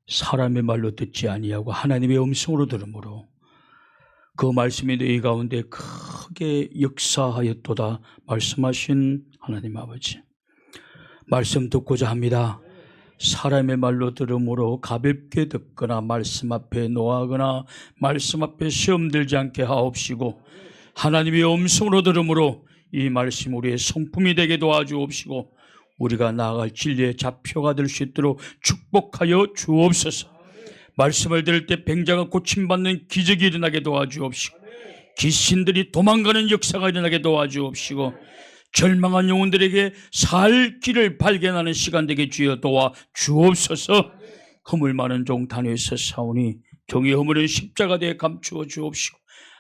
사람의 말로 듣지 아니하고 하나님의 음성으로 들으므로 그 말씀이 너희 가운데 크게 역사하였도다 말씀하신 하나님 아버지, 말씀 듣고자 합니다. 사람의 말로 들으므로 가볍게 듣거나 말씀 앞에 노하거나 말씀 앞에 시험 들지 않게 하옵시고, 하나님의 음성으로 들으므로 이 말씀 우리의 성품이 되게 도와주옵시고 우리가 나아갈 진리의 좌표가 될 수 있도록 축복하여 주옵소서. 말씀을 들을 때 병자가 고침받는 기적이 일어나게 도와주옵시고, 귀신들이 도망가는 역사가 일어나게 도와주옵시고, 절망한 영혼들에게 살 길을 발견하는 시간 되게 주여 도와주옵소서. 허물 많은 종 다니엘서 사오니 종의 허물은 십자가대에 감추어 주옵시고,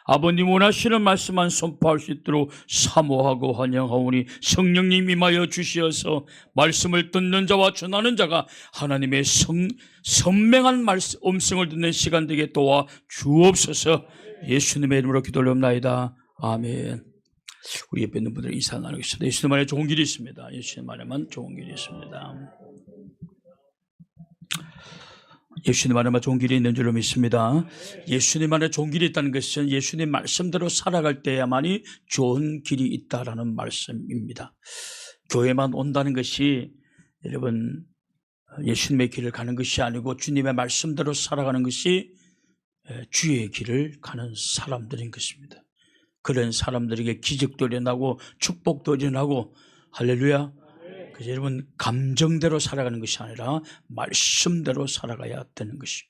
아버님 원하시는 말씀만 선포할 수 있도록 사모하고 환영하오니 성령님 임하여 주시어서 말씀을 듣는 자와 전하는 자가 하나님의 선명한 음성을 듣는 시간 되게 도와 주옵소서. 예수님의 이름으로 기도하옵나이다. 아멘. 우리 옆에 있는 분들 인사 나누겠습니다. 예수님 안에 좋은 길이 있습니다. 예수님 안에만 좋은 길이 있습니다. 예수님 안에만 좋은 길이 있는 줄로 믿습니다. 예수님 안에 좋은 길이 있다는 것은 예수님 말씀대로 살아갈 때야만이 좋은 길이 있다라는 말씀입니다. 교회만 온다는 것이 여러분 예수님의 길을 가는 것이 아니고 주님의 말씀대로 살아가는 것이 주의 길을 가는 사람들인 것입니다. 그런 사람들에게 기적도 일어나고 축복도 일어나고, 할렐루야. 그래서 여러분 감정대로 살아가는 것이 아니라 말씀대로 살아가야 되는 것이,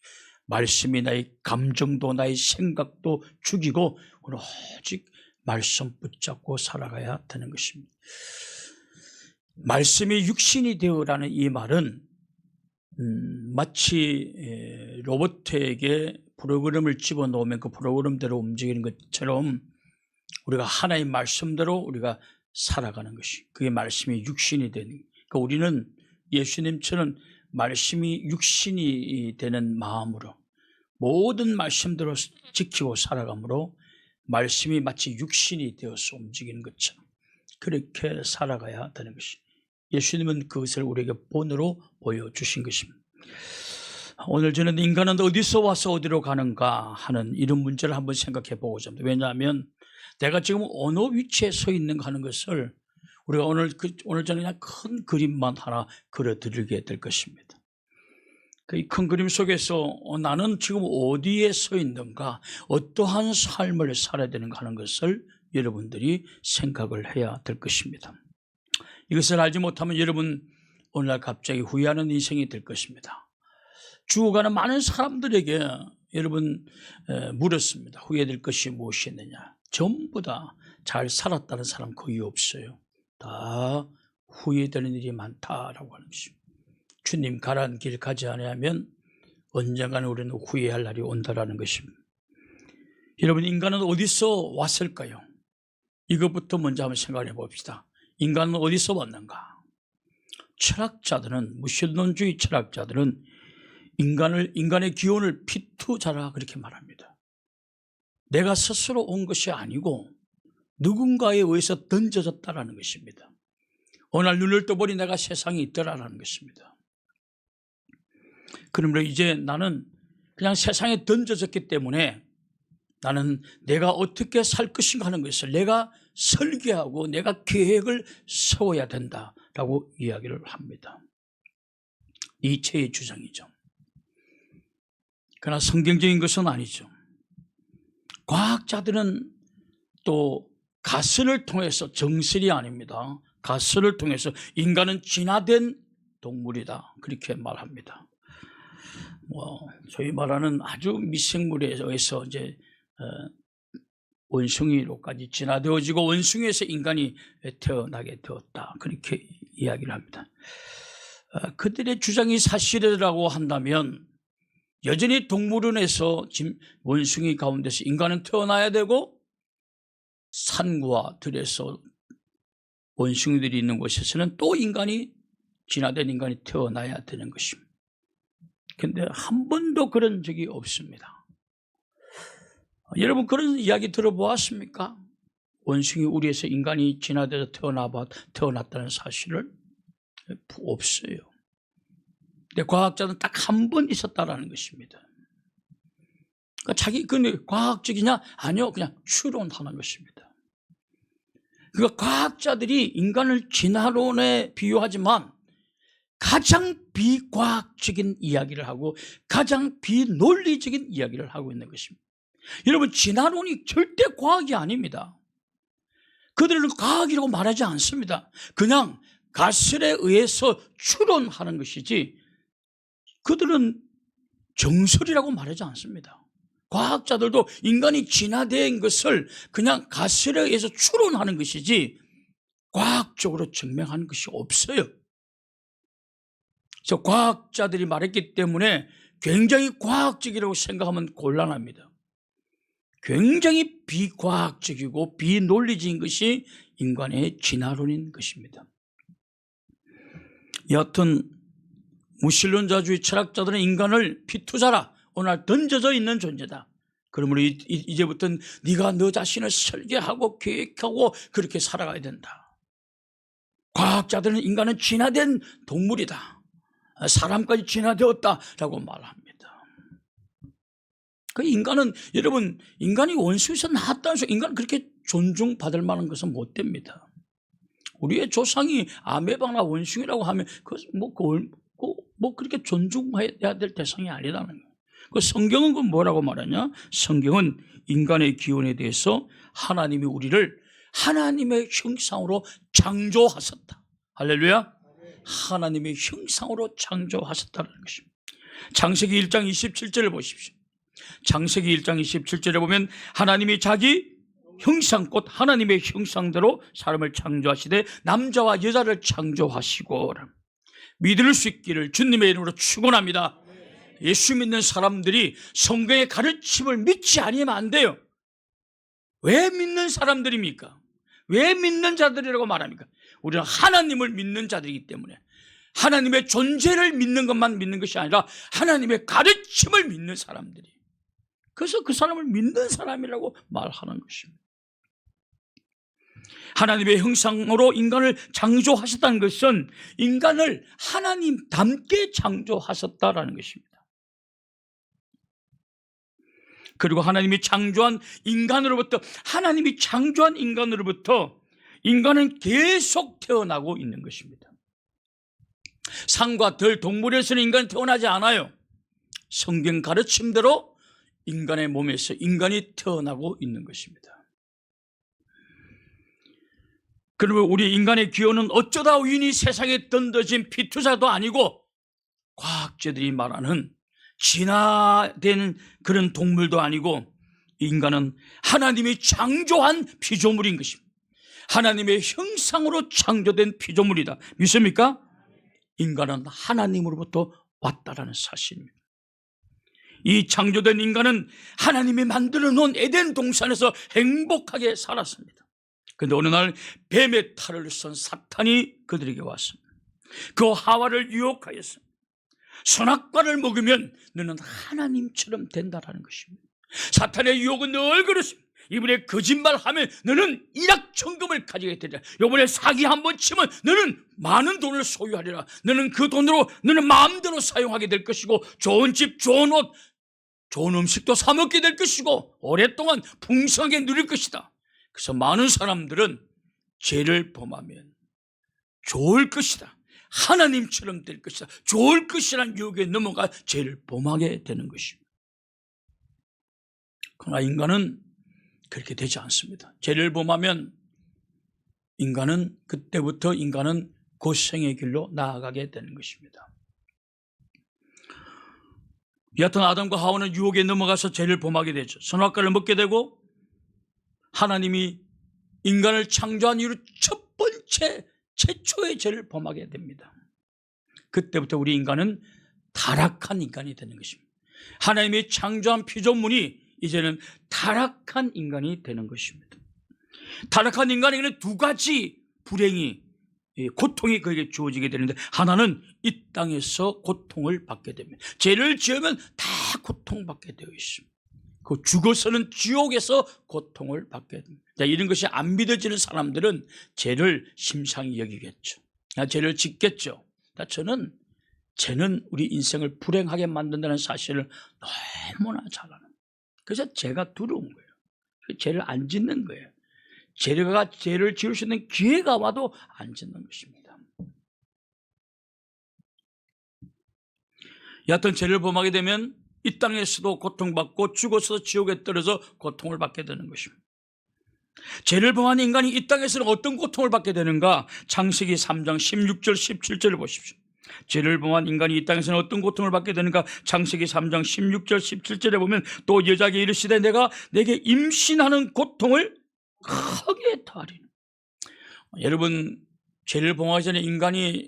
말씀이 나의 감정도 나의 생각도 죽이고 오늘 오직 말씀 붙잡고 살아가야 되는 것입니다. 말씀이 육신이 되어라는 이 말은 마치 로봇에게 프로그램을 집어넣으면 그 프로그램대로 움직이는 것처럼 우리가 하나의 말씀대로 우리가 살아가는 것이, 그게 말씀이 육신이 되는, 그러니까 우리는 예수님처럼 말씀이 육신이 되는 마음으로 모든 말씀대로 지키고 살아가므로 말씀이 마치 육신이 되어서 움직이는 것처럼 그렇게 살아가야 되는 것이, 예수님은 그것을 우리에게 본으로 보여주신 것입니다. 오늘 저는 인간은 어디서 와서 어디로 가는가 하는 이런 문제를 한번 생각해 보고자 합니다. 왜냐하면 내가 지금 어느 위치에 서 있는가 하는 것을 우리가 오늘 저는 그냥 큰 그림만 하나 그려드리게 될 것입니다. 그 큰 그림 속에서 나는 지금 어디에 서 있는가, 어떠한 삶을 살아야 되는가 하는 것을 여러분들이 생각을 해야 될 것입니다. 이것을 알지 못하면 여러분 오늘날 갑자기 후회하는 인생이 될 것입니다. 죽어가는 많은 사람들에게 여러분 물었습니다. 후회될 것이 무엇이었느냐. 전부 다 잘 살았다는 사람 거의 없어요. 다 후회되는 일이 많다라고 하는 것입니다. 주님 가라는 길 가지 않으면 언젠가는 우리는 후회할 날이 온다라는 것입니다. 여러분 인간은 어디서 왔을까요? 이것부터 먼저 한번 생각해 봅시다. 인간은 어디서 왔는가? 철학자들은, 무신론주의 철학자들은 인간의 기원을 피투자라 그렇게 말합니다. 내가 스스로 온 것이 아니고 누군가에 의해서 던져졌다라는 것입니다. 어느 날 눈을 떠보니 내가 세상에 있더라라는 것입니다. 그러므로 이제 나는 그냥 세상에 던져졌기 때문에 나는 내가 어떻게 살 것인가 하는 것을 내가 설계하고 내가 계획을 세워야 된다라고 이야기를 합니다. 니체의 주장이죠. 그러나 성경적인 것은 아니죠. 과학자들은 또 가설을 통해서, 정설이 아닙니다, 가설을 통해서 인간은 진화된 동물이다 그렇게 말합니다. 소위 말하는 아주 미생물에 의해서 이제 원숭이로까지 진화되어지고 원숭이에서 인간이 태어나게 되었다 그렇게 이야기를 합니다. 그들의 주장이 사실이라고 한다면 여전히 동물원에서 원숭이 가운데서 인간은 태어나야 되고 산과 들에서 원숭이들이 있는 곳에서는 또 진화된 인간이 태어나야 되는 것입니다. 그런데 한 번도 그런 적이 없습니다. 여러분 그런 이야기 들어보았습니까? 원숭이 우리에서 인간이 진화돼서 태어났다는 사실을 없어요. 근데 과학자는 딱 한 번 있었다라는 것입니다. 그러니까 자기 그 과학적이냐? 아니요, 그냥 추론하는 것입니다. 그러니까 과학자들이 인간을 진화론에 비유하지만 가장 비과학적인 이야기를 하고 가장 비논리적인 이야기를 하고 있는 것입니다. 여러분, 진화론이 절대 과학이 아닙니다. 그들은 과학이라고 말하지 않습니다. 그냥 가설에 의해서 추론하는 것이지 그들은 정설이라고 말하지 않습니다. 과학자들도 인간이 진화된 것을 그냥 가설에 의해서 추론하는 것이지 과학적으로 증명하는 것이 없어요. 그래서 과학자들이 말했기 때문에 굉장히 과학적이라고 생각하면 곤란합니다. 굉장히 비과학적이고 비논리적인 것이 인간의 진화론인 것입니다. 여하튼 무신론자주의 철학자들은 인간을 피투자라, 오늘 던져져 있는 존재다. 그러므로 이제부터는 네가 너 자신을 설계하고 계획하고 그렇게 살아가야 된다. 과학자들은 인간은 진화된 동물이다. 사람까지 진화되었다라고 말합니다. 그 인간은, 여러분, 인간이 원수에서 나왔다는 소리, 인간은 그렇게 존중받을 만한 것은 못 됩니다. 우리의 조상이 아메바나 원숭이라고 하면 그렇게 존중해야 될 대상이 아니라는 거예요. 그 성경은 그 뭐라고 말하냐? 성경은 인간의 기원에 대해서 하나님이 우리를 하나님의 형상으로 창조하셨다. 할렐루야. 하나님의 형상으로 창조하셨다는 것입니다. 창세기 1장 27절을 보십시오. 창세기 1장 27절에 보면 하나님이 자기 형상, 곧 하나님의 형상대로 사람을 창조하시되 남자와 여자를 창조하시고, 믿을 수 있기를 주님의 이름으로 축원합니다. 예수 믿는 사람들이 성경의 가르침을 믿지 않으면 안 돼요. 왜 믿는 사람들입니까? 왜 믿는 자들이라고 말합니까? 우리는 하나님을 믿는 자들이기 때문에, 하나님의 존재를 믿는 것만 믿는 것이 아니라 하나님의 가르침을 믿는 사람들이, 그래서 그 사람을 믿는 사람이라고 말하는 것입니다. 하나님의 형상으로 인간을 창조하셨다는 것은 인간을 하나님답게 창조하셨다라는 것입니다. 그리고 하나님이 창조한 인간으로부터 인간은 계속 태어나고 있는 것입니다. 산과 들, 동물에서는 인간이 태어나지 않아요. 성경 가르침대로 인간의 몸에서 인간이 태어나고 있는 것입니다. 그러면 우리 인간의 기원은 어쩌다 우연히 세상에 던져진 피투자도 아니고 과학자들이 말하는 진화된 그런 동물도 아니고 인간은 하나님이 창조한 피조물인 것입니다. 하나님의 형상으로 창조된 피조물이다. 믿습니까? 인간은 하나님으로부터 왔다라는 사실입니다. 이 창조된 인간은 하나님이 만들어 놓은 에덴 동산에서 행복하게 살았습니다. 그런데 어느 날 뱀의 탈을 쓴 사탄이 그들에게 왔습니다. 그 하와를 유혹하였습니다. 선악과를 먹으면 너는 하나님처럼 된다라는 것입니다. 사탄의 유혹은 늘 그렇습니다. 이번에 거짓말하면 너는 일확천금을 가지게 되리라. 이번에 사기 한번 치면 너는 많은 돈을 소유하리라. 너는 그 돈으로 너는 마음대로 사용하게 될 것이고 좋은 집, 좋은 옷, 좋은 음식도 사 먹게 될 것이고 오랫동안 풍성하게 누릴 것이다. 그래서 많은 사람들은 죄를 범하면 좋을 것이다, 하나님처럼 될 것이다, 좋을 것이라는 유혹에 넘어가 죄를 범하게 되는 것입니다. 그러나 인간은 그렇게 되지 않습니다. 죄를 범하면 그때부터 인간은 고생의 길로 나아가게 되는 것입니다. 여하튼 아담과 하와는 유혹에 넘어가서 죄를 범하게 되죠. 선악과를 먹게 되고 하나님이 인간을 창조한 이후로 첫 번째 최초의 죄를 범하게 됩니다. 그때부터 우리 인간은 타락한 인간이 되는 것입니다. 하나님이 창조한 피조물이 이제는 타락한 인간이 되는 것입니다. 타락한 인간에게는 두 가지 불행이, 고통이 그에게 주어지게 되는데, 하나는 이 땅에서 고통을 받게 됩니다. 죄를 지으면 다 고통받게 되어 있습니다. 그 죽어서는 지옥에서 고통을 받게 됩니다. 이런 것이 안 믿어지는 사람들은 죄를 심상히 여기겠죠. 죄를 짓겠죠. 저는 죄는 우리 인생을 불행하게 만든다는 사실을 너무나 잘 아는. 그래서 죄가 두려운 거예요. 죄를 안 짓는 거예요. 죄를 지을 수 있는 기회가 와도 안 짓는 것입니다. 여하튼 죄를 범하게 되면 이 땅에서도 고통받고 죽어서 지옥에 떨어져 고통을 받게 되는 것입니다. 죄를 범한 인간이 이 땅에서는 어떤 고통을 받게 되는가? 창세기 3장 16절 17절을 보십시오. 죄를 범한 인간이 이 땅에서는 어떤 고통을 받게 되는가? 창세기 3장 16절 17절에 보면 또 여자에게 이르시되 내가 내게 임신하는 고통을 크게 더하리니. 여러분, 죄를 범하기 전에 인간이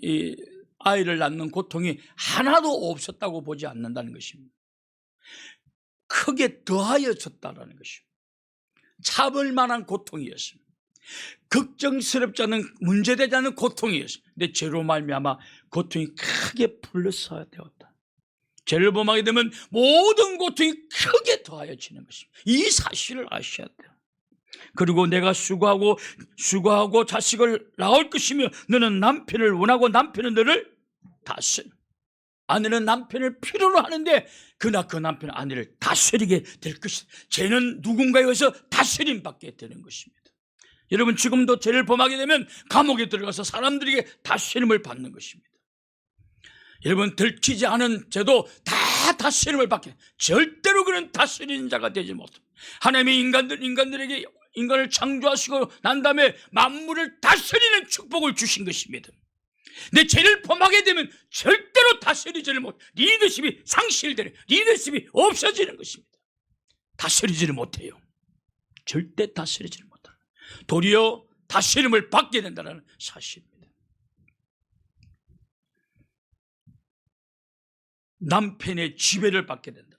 아이를 낳는 고통이 하나도 없었다고 보지 않는다는 것입니다. 크게 더하여졌다는 것입니다. 참을 만한 고통이었습니다. 걱정스럽지 않은, 문제되지 않은 고통이었습니다. 근데 죄로 말미암아 고통이 크게 플러스가 되었다. 죄를 범하게 되면 모든 고통이 크게 더하여지는 것입니다. 이 사실을 아셔야 돼요. 그리고 내가 수고하고 자식을 낳을 것이며 너는 남편을 원하고 남편은 너를 다스려. 아내는 남편을 필요로 하는데 그러나 그 남편은 아내를 다스리게 될 것이다. 죄는 누군가에 의해서 다스림 받게 되는 것입니다. 여러분, 지금도 죄를 범하게 되면 감옥에 들어가서 사람들에게 다스림을 받는 것입니다. 여러분, 들키지 않은 죄도 다 다스림을 받게, 절대로 그는 다스리는 자가 되지 못합니다. 하나님이 인간을 창조하시고 난 다음에 만물을 다스리는 축복을 주신 것입니다. 내 죄를 범하게 되면 절대로 다스리지를 못, 리더십이 상실되는, 리더십이 없어지는 것입니다. 다스리지를 못해요. 절대 다스리지를 못해요. 도리어 다스림을 받게 된다는 사실입니다. 남편의 지배를 받게 된다.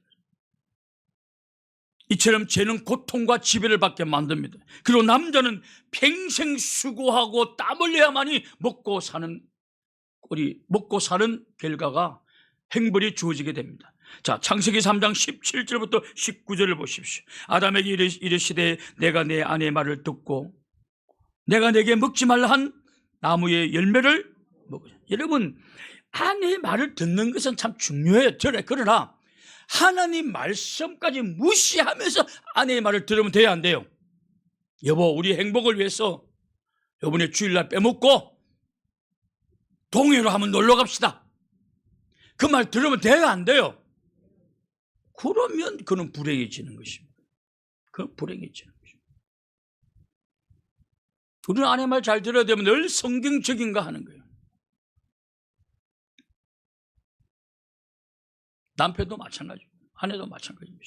이처럼 죄는 고통과 지배를 받게 만듭니다. 그리고 남자는 평생 수고하고 땀 흘려야만이 먹고 사는 결과가 행벌이 주어지게 됩니다. 자, 창세기 3장 17절부터 19절을 보십시오. 아담에게 이르시되 내가 내 아내의 말을 듣고 내가 내게 먹지 말라 한 나무의 열매를 먹으라. 여러분, 아내의 말을 듣는 것은 참 중요해요. 그러나 하나님 말씀까지 무시하면서 아내의 말을 들으면 돼야 안 돼요. 여보, 우리 행복을 위해서 이번에 주일날 빼먹고 동해로 한번 놀러 갑시다. 그 말 들으면 돼야 안 돼요. 그러면 그는 불행해지는 것입니다. 그는 불행해지는 것입니다. 우리는 아내 말 잘 들어야 되면 늘 성경적인가 하는 거예요. 남편도 마찬가지고 아내도 마찬가지입니다.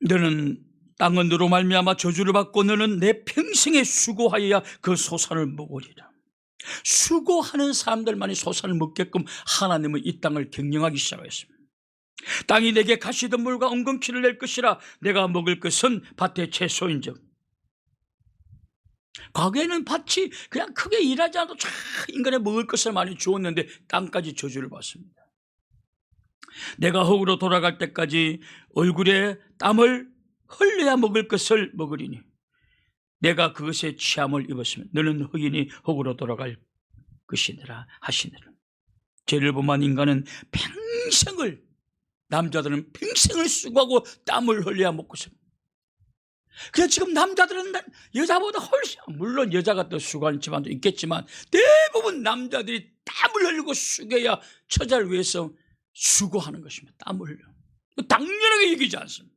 너는 땅은 너로 말미암아 저주를 받고 너는 내 평생에 수고하여야 그 소산을 먹으리라. 수고하는 사람들만이 소산을 먹게끔 하나님은 이 땅을 경영하기 시작했습니다. 땅이 내게 가시덤불과 엉겅퀴를 낼 것이라. 내가 먹을 것은 밭의 채소인즉. 과거에는 밭이 그냥 크게 일하지 않아도 쫙 인간의 먹을 것을 많이 주었는데 땅까지 저주를 받습니다. 내가 흙으로 돌아갈 때까지 얼굴에 땀을 흘려야 먹을 것을 먹으리니 내가 그것에 취함을 입었으면 너는 흙이니 흙으로 돌아갈 것이니라 하시니라. 죄를 범한 인간은 남자들은 평생을 수고하고 땀을 흘려야 먹고 있습니다. 그래서 지금 남자들은 여자보다 훨씬, 물론 여자가 더 수고하는 집안도 있겠지만 대부분 남자들이 땀을 흘리고 수고해야 처자를 위해서 수고하는 것입니다. 땀을 흘려. 당연하게 이기지 않습니다.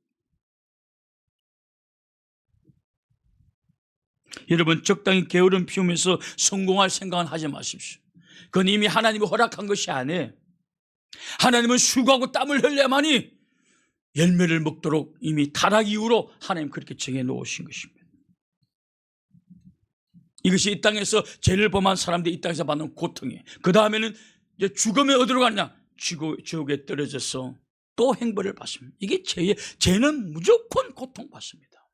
여러분, 적당히 게으름 피우면서 성공할 생각은 하지 마십시오. 그건 이미 하나님이 허락한 것이 아니에요. 하나님은 수고하고 땀을 흘려야만이 열매를 먹도록 이미 타락 이후로 하나님 그렇게 정해 놓으신 것입니다. 이것이 이 땅에서 죄를 범한 사람들이 이 땅에서 받는 고통이에요. 그 다음에는 이제 죽음에 어디로 가느냐? 지옥에 떨어져서 또 행벌을 받습니다. 이게 죄는 무조건 고통받습니다.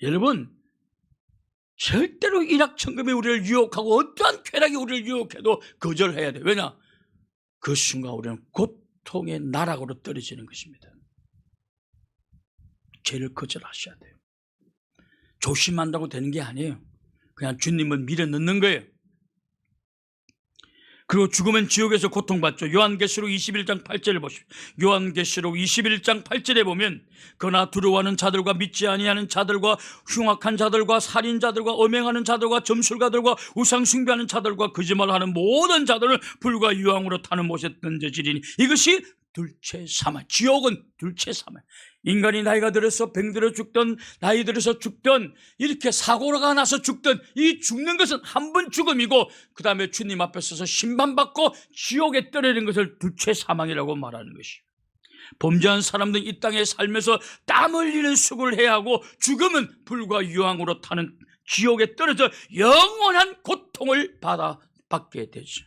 여러분, 절대로 일확천금이 우리를 유혹하고 어떠한 쾌락이 우리를 유혹해도 거절해야 돼요. 왜냐? 그 순간 우리는 고통의 나락으로 떨어지는 것입니다. 죄를 거절하셔야 돼요. 조심한다고 되는 게 아니에요. 그냥 주님은 밀어 넣는 거예요. 그리고 죽으면 지옥에서 고통받죠. 요한계시록 21장 8절을 보십시오. 요한계시록 21장 8절에 보면 그러나 두려워하는 자들과 믿지 아니하는 자들과 흉악한 자들과 살인자들과 엄행하는 자들과 점술가들과 우상 숭배하는 자들과 거짓말하는 모든 자들을 불과 유황으로 타는 못에 던져지리니 이것이 둘째 사망. 지옥은 둘째 사망. 인간이 나이가 들어서 병들어 죽든 나이 들어서 죽든 이렇게 사고가 나서 죽든 이 죽는 것은 한 번 죽음이고 그 다음에 주님 앞에 서서 심판받고 지옥에 떨어지는 것을 둘째 사망이라고 말하는 것이에요. 범죄한 사람들은 이 땅에 살면서 땀 흘리는 수고를 해야 하고 죽음은 불과 유황으로 타는 지옥에 떨어져 영원한 고통을 받게 되죠.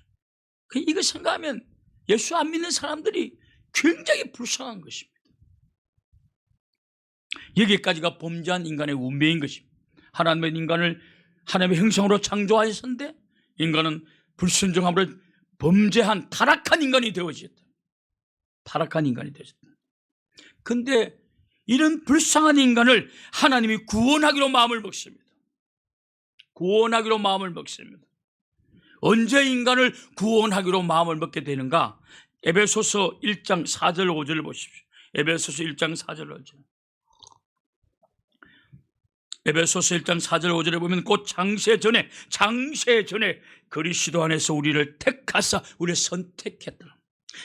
이거 생각하면 예수 안 믿는 사람들이 굉장히 불쌍한 것입니다. 여기까지가 범죄한 인간의 운명인 것입니다. 하나님의 인간을 하나님의 형상으로 창조하셨는데 인간은 불순종함으로 범죄한 타락한 인간이 되어졌다. 타락한 인간이 되어졌다. 그런데 이런 불쌍한 인간을 하나님이 구원하기로 마음을 먹습니다. 구원하기로 마음을 먹습니다. 언제 인간을 구원하기로 마음을 먹게 되는가? 에베소서 1장 4절 5절을 보십시오. 에베소서 1장 4절 5절. 에베소서 1장 4절 5절에 보면 곧 장세 전에 그리스도 안에서 우리를 택하사 우리를 선택했다.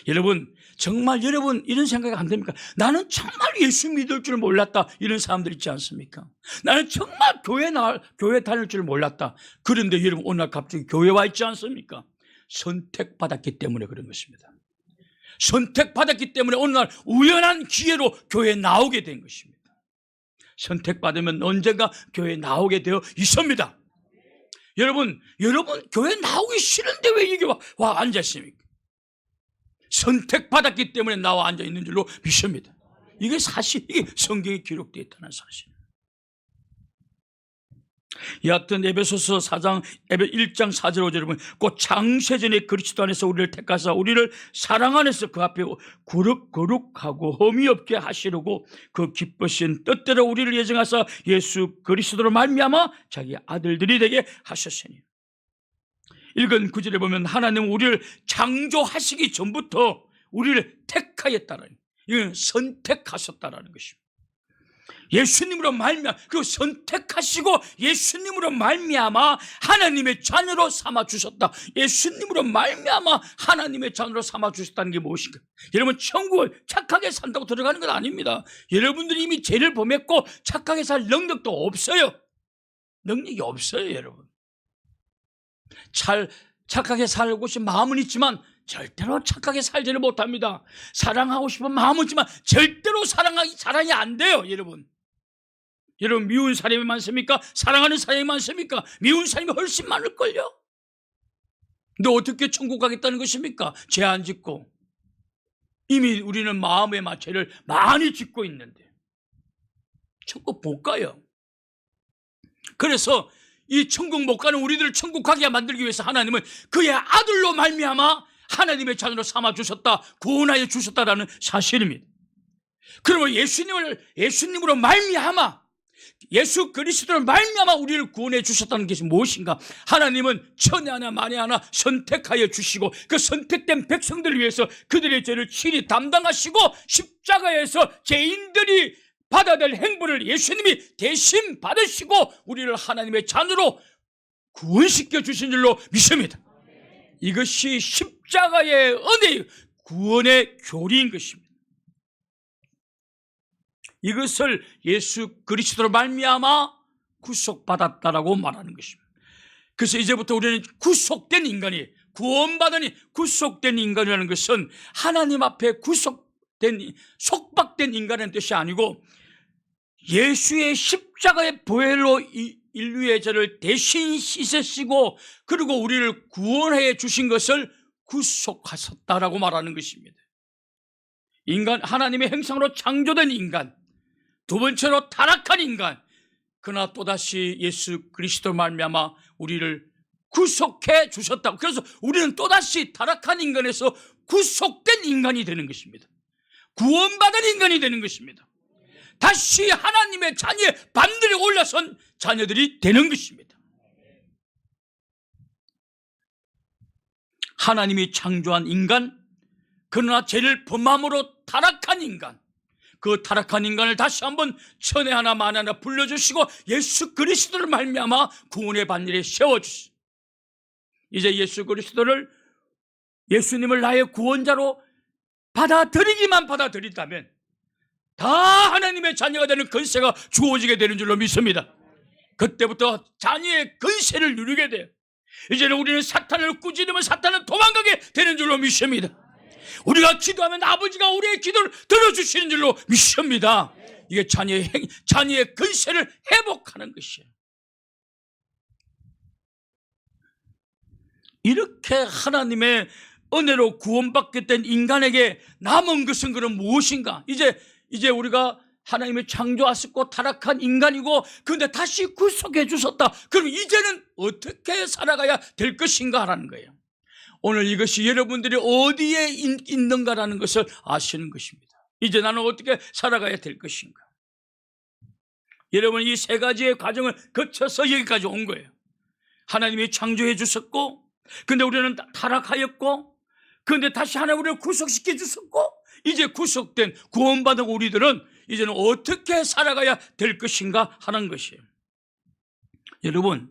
여러분 정말 여러분 이런 생각이 안 됩니까? 나는 정말 예수 믿을 줄 몰랐다. 이런 사람들 있지 않습니까? 나는 정말 교회 다닐 줄 몰랐다. 그런데 여러분 오늘 갑자기 교회 와 있지 않습니까? 선택받았기 때문에 그런 것입니다. 선택받았기 때문에 어느 날 우연한 기회로 교회에 나오게 된 것입니다. 선택받으면 언젠가 교회에 나오게 되어 있습니다. 여러분 교회 나오기 싫은데 왜 여기 와 앉아 있습니까? 선택받았기 때문에 나와 앉아 있는 줄로 믿습니다. 이게 사실, 이게 성경에 기록되어 있다는 사실. 여하튼 에베소서 1장 4절 5절에 보면 곧 장세전에 그리스도 안에서 우리를 택하사 우리를 사랑 안에서 그 앞에 거룩하고 흠이 없게 하시려고 그 기쁘신 뜻대로 우리를 예정하사 예수 그리스도로 말미암아 자기 아들들이 되게 하셨으니. 읽은 구절에 보면 하나님은 우리를 창조하시기 전부터 우리를 택하였다라는, 이건 선택하셨다라는 것입니다. 예수님으로 말미암아, 그 선택하시고 예수님으로 말미암아 하나님의 자녀로 삼아 주셨다. 예수님으로 말미암아 하나님의 자녀로 삼아 주셨다는 게 무엇인가? 여러분 천국을 착하게 산다고 들어가는 건 아닙니다. 여러분들이 이미 죄를 범했고 착하게 살 능력도 없어요. 능력이 없어요. 여러분 착하게 살고 싶은 마음은 있지만 절대로 착하게 살지를 못합니다. 사랑하고 싶은 마음은 있지만 절대로 사랑이 안 돼요. 여러분 미운 사람이 많습니까? 사랑하는 사람이 많습니까? 미운 사람이 훨씬 많을걸요. 근데 어떻게 천국 가겠다는 것입니까? 죄 안 짓고. 이미 우리는 마음의 죄를 많이 짓고 있는데 천국 못 가요. 그래서 이 천국 못 가는 우리들을 천국 가게 만들기 위해서 하나님은 그의 아들로 말미암아 하나님의 자녀로 삼아 주셨다, 구원하여 주셨다라는 사실입니다. 그러면 예수님으로 말미암아, 예수 그리스도로 말미암아 우리를 구원해 주셨다는 것이 무엇인가? 하나님은 천에 하나 만에 하나 선택하여 주시고 그 선택된 백성들을 위해서 그들의 죄를 친히 담당하시고 십자가에서 죄인들이 받아야 될 행보를 예수님이 대신 받으시고 우리를 하나님의 자녀로 구원시켜 주신 줄로 믿습니다. 이것이 십자가의 은혜, 구원의 교리인 것입니다. 이것을 예수 그리스도로 말미암아 구속받았다라고 말하는 것입니다. 그래서 이제부터 우리는 구속된 인간이, 구원받으니 구속된 인간이라는 것은 하나님 앞에 속박된 인간의 뜻이 아니고 예수의 십자가의 보혈로 인류의 죄를 대신 씻으시고 그리고 우리를 구원해 주신 것을 구속하셨다라고 말하는 것입니다. 인간, 하나님의 형상으로 창조된 인간, 두 번째로 타락한 인간, 그러나 또다시 예수 그리스도 말미암아 우리를 구속해 주셨다고. 그래서 우리는 또다시 타락한 인간에서 구속된 인간이 되는 것입니다. 구원받은 인간이 되는 것입니다. 다시 하나님의 자녀의 반들이 올라선 자녀들이 되는 것입니다. 하나님이 창조한 인간, 그러나 죄를 범함으로 타락한 인간, 그 타락한 인간을 다시 한번 천에 하나 만 하나 불러주시고 예수 그리스도를 말미암아 구원의 반열에 세워주시고, 이제 예수 그리스도를, 예수님을 나의 구원자로 받아들이기만 받아들인다면 다 하나님의 자녀가 되는 권세가 주어지게 되는 줄로 믿습니다. 그때부터 자녀의 권세를 누리게 돼요. 이제는 우리는 사탄을 꾸짖으면 사탄은 도망가게 되는 줄로 믿습니다. 우리가 기도하면 아버지가 우리의 기도를 들어주시는 줄로 믿습니다. 이게 자녀의 권세를 회복하는 것이에요. 이렇게 하나님의 은혜로 구원받게 된 인간에게 남은 것은 그럼 무엇인가? 이제 우리가 하나님의 창조하셨고 타락한 인간이고, 그런데 다시 구속해 주셨다. 그럼 이제는 어떻게 살아가야 될 것인가 하라는 거예요. 오늘 이것이 여러분들이 어디에 있는가라는 것을 아시는 것입니다. 이제 나는 어떻게 살아가야 될 것인가. 여러분, 이 세 가지의 과정을 거쳐서 여기까지 온 거예요. 하나님이 창조해 주셨고, 근데 우리는 타락하였고, 그런데 다시 하나님 우리를 구속시켜 주셨고, 이제 구속된 구원받은 우리들은 이제는 어떻게 살아가야 될 것인가 하는 것이에요. 여러분,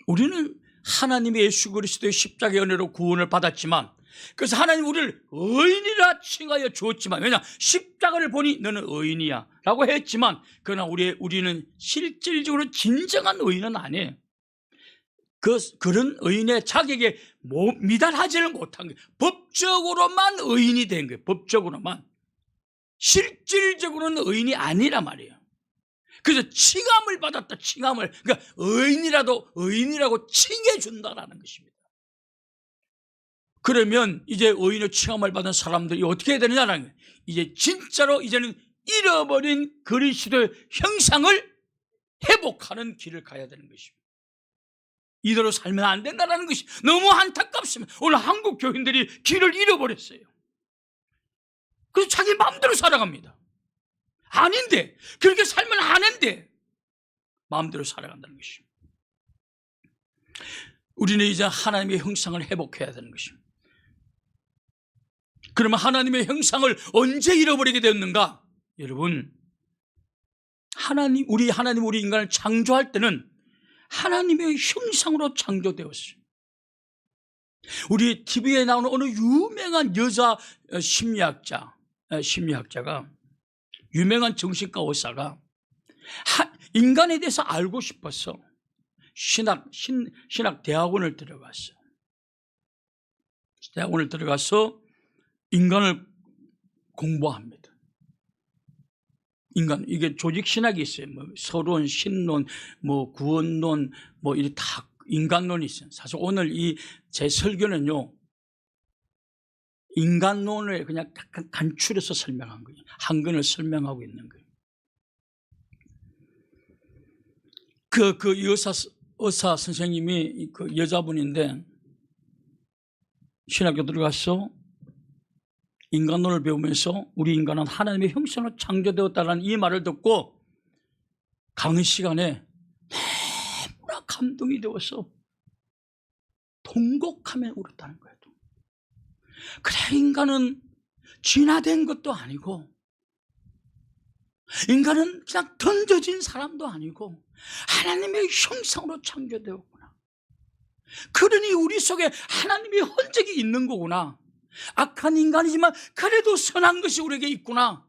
우리는 하나님의 예수 그리스도의 십자가의 은혜로 구원을 받았지만, 그래서 하나님 우리를 의인이라 칭하여 주었지만, 왜냐? 십자가를 보니 너는 의인이야 라고 했지만, 그러나 우리는 실질적으로 진정한 의인은 아니에요. 그런 의인의 자격에 미달하지를 못한 거예요. 법적으로만 의인이 된 거예요. 법적으로만. 실질적으로는 의인이 아니란 말이에요. 그래서 칭함을 받았다. 칭함을. 그러니까 의인이라고 칭해준다라는 것입니다. 그러면 이제 의인의 칭함을 받은 사람들이 어떻게 해야 되느냐는 거예요. 이제 진짜로 이제는 잃어버린 그리스도의 형상을 회복하는 길을 가야 되는 것입니다. 이대로 살면 안 된다는 것이 너무 안타깝습니다. 오늘 한국 교인들이 길을 잃어버렸어요. 그래서 자기 마음대로 살아갑니다. 아닌데, 그렇게 살면 아는데 마음대로 살아간다는 것입니다. 우리는 이제 하나님의 형상을 회복해야 되는 것입니다. 그러면 하나님의 형상을 언제 잃어버리게 되었는가? 여러분, 우리 인간을 창조할 때는 하나님의 형상으로 창조되었어요. 우리 TV에 나오는 어느 유명한 여자 심리학자가, 유명한 정신과 의사가 인간에 대해서 알고 싶어서 신학 대학원을 들어갔어요. 대학원을 들어가서 인간을 공부합니다. 이게 조직 신학이 있어요. 서론, 신론, 구원론, 이렇게 다 인간론이 있어요. 사실 오늘 제 설교는요, 인간론을 그냥 약간 간추려서 설명한 거예요. 한근을 설명하고 있는 거예요. 그 의사 선생님이 그 여자분인데, 신학교 들어가서 인간론을 배우면서 우리 인간은 하나님의 형상으로 창조되었다는 이 말을 듣고 강의 시간에 너무나 감동이 되어서 통곡하며 울었다는 거예요. 그래, 인간은 진화된 것도 아니고, 인간은 그냥 던져진 사람도 아니고 하나님의 형상으로 창조되었구나. 그러니 우리 속에 하나님의 흔적이 있는 거구나. 악한 인간이지만 그래도 선한 것이 우리에게 있구나.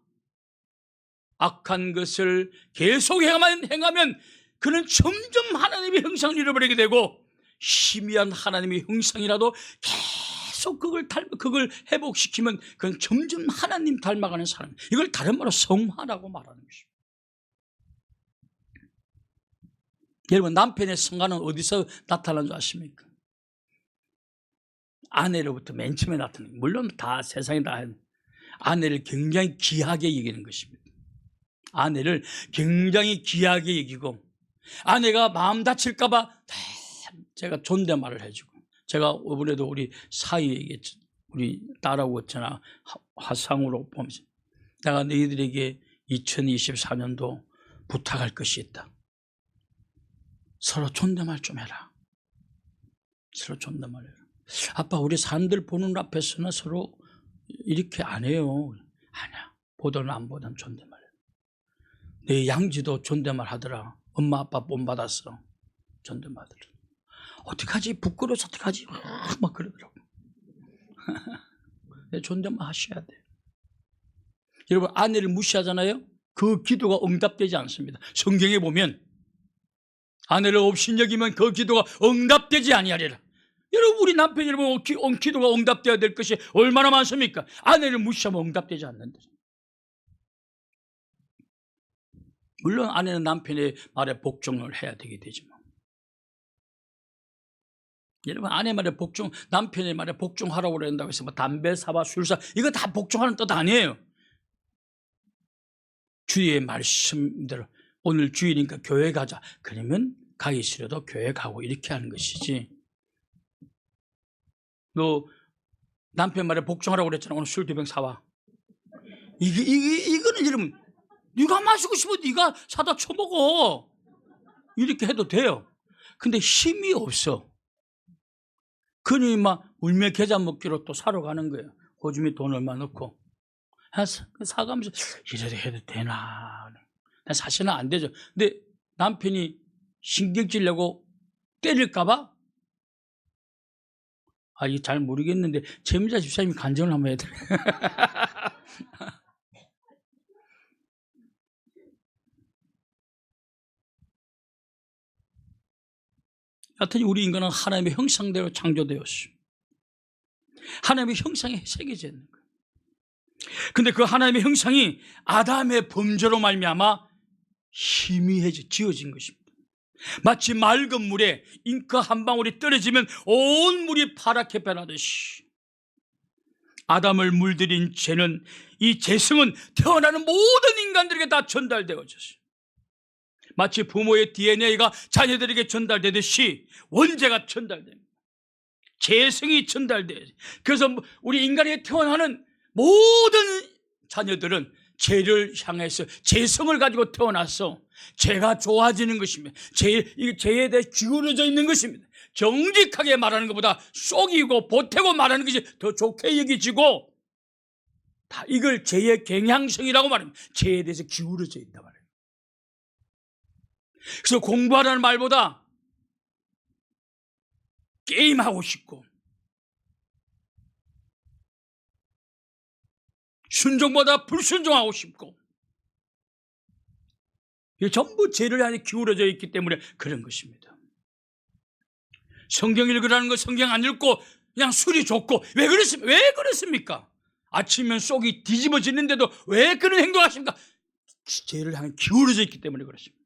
악한 것을 계속 행하면 그는 점점 하나님의 형상을 잃어버리게 되고, 희미한 하나님의 형상이라도 계속 그걸 회복시키면 그건 점점 하나님 닮아가는 사람. 이걸 다른 말로 성화라고 말하는 것입니다. 여러분, 남편의 성화는 어디서 나타나는 줄 아십니까? 아내로부터 맨 처음에 나타나는, 물론 다 세상에 다 아내를 굉장히 귀하게 여기는 것입니다. 아내를 굉장히 귀하게 여기고, 아내가 마음 다칠까 봐 제가 존댓말을 해주고, 제가 이번에도 우리 사위에게, 우리 딸하고 있잖아, 화상으로 보면서 내가 너희들에게 2024년도 부탁할 것이 있다. 서로 존댓말 좀 해라. 서로 존댓말 해라. 아빠, 우리 사람들 보는 앞에서는 서로 이렇게 안 해요. 아니야. 보든 안 보든 존댓말 해. 내 양지도 존댓말 하더라. 엄마 아빠 본 받았어. 존댓말 하더라. 어떡하지? 부끄러워서 어떡하지? 막 그러더라고. 존댓말 하셔야 돼. 여러분, 아내를 무시하잖아요? 그 기도가 응답되지 않습니다. 성경에 보면 아내를 업신여기면 그 기도가 응답되지 아니하리라. 여러분, 우리 남편 여러분 기도가 응답되어야 될 것이 얼마나 많습니까? 아내를 무시하면 응답되지 않는다. 물론 아내는 남편의 말에 복종을 해야 되게 되지만, 여러분, 아내 말에 복종, 남편의 말에 복종하라고 그런다고 해서 뭐 담배 사와 술 사, 이거 다 복종하는 뜻 아니에요. 주의 말씀대로 오늘 주일이니까 교회 가자. 그러면 가기 싫어도 교회 가고 이렇게 하는 것이지. 너 남편 말에 복종하라고 그랬잖아. 오늘 술 2병 사와. 이거는 여러분, 네가 마시고 싶으면 네가 사다 쳐먹어. 이렇게 해도 돼요. 근데 힘이 없어. 그니 막 울며 겨자 먹기로 또 사러 가는 거예요. 호주미 돈 얼마 넣고. 사가면서 이래도 해도 되나. 사실은 안 되죠. 근데 남편이 신경질 내고 때릴까봐? 이거 잘 모르겠는데 최민자 집사님이 간증을 한번 해야 돼. 하여튼 우리 인간은 하나님의 형상대로 창조되었습니다. 하나님의 형상에 새겨져 있는 거예요. 근데 그 하나님의 형상이 아담의 범죄로 말미암아 희미해져 지어진 것입니다. 마치 맑은 물에 잉크 한 방울이 떨어지면 온 물이 파랗게 변하듯이 아담을 물들인 죄는, 이 죄성은 태어나는 모든 인간들에게 다 전달되어졌어요. 마치 부모의 DNA가 자녀들에게 전달되듯이 원죄가 전달됩니다. 죄성이 전달돼요. 그래서 우리 인간에게 태어나는 모든 자녀들은 죄를 향해서 죄성을 가지고 태어나서 죄가 좋아지는 것입니다. 죄에 대해 기울어져 있는 것입니다. 정직하게 말하는 것보다 속이고 보태고 말하는 것이 더 좋게 여겨지고, 다 이걸 죄의 경향성이라고 말합니다. 죄에 대해서 기울어져 있다 말이에요. 그래서 공부하라는 말보다 게임하고 싶고, 순종보다 불순종하고 싶고, 이게 전부 죄를 향해 기울어져 있기 때문에 그런 것입니다. 성경 읽으라는 거 성경 안 읽고 그냥 술이 좋고, 왜 그렇습니까? 아침이면 속이 뒤집어지는데도 왜 그런 행동하십니까? 죄를 향해 기울어져 있기 때문에 그렇습니다.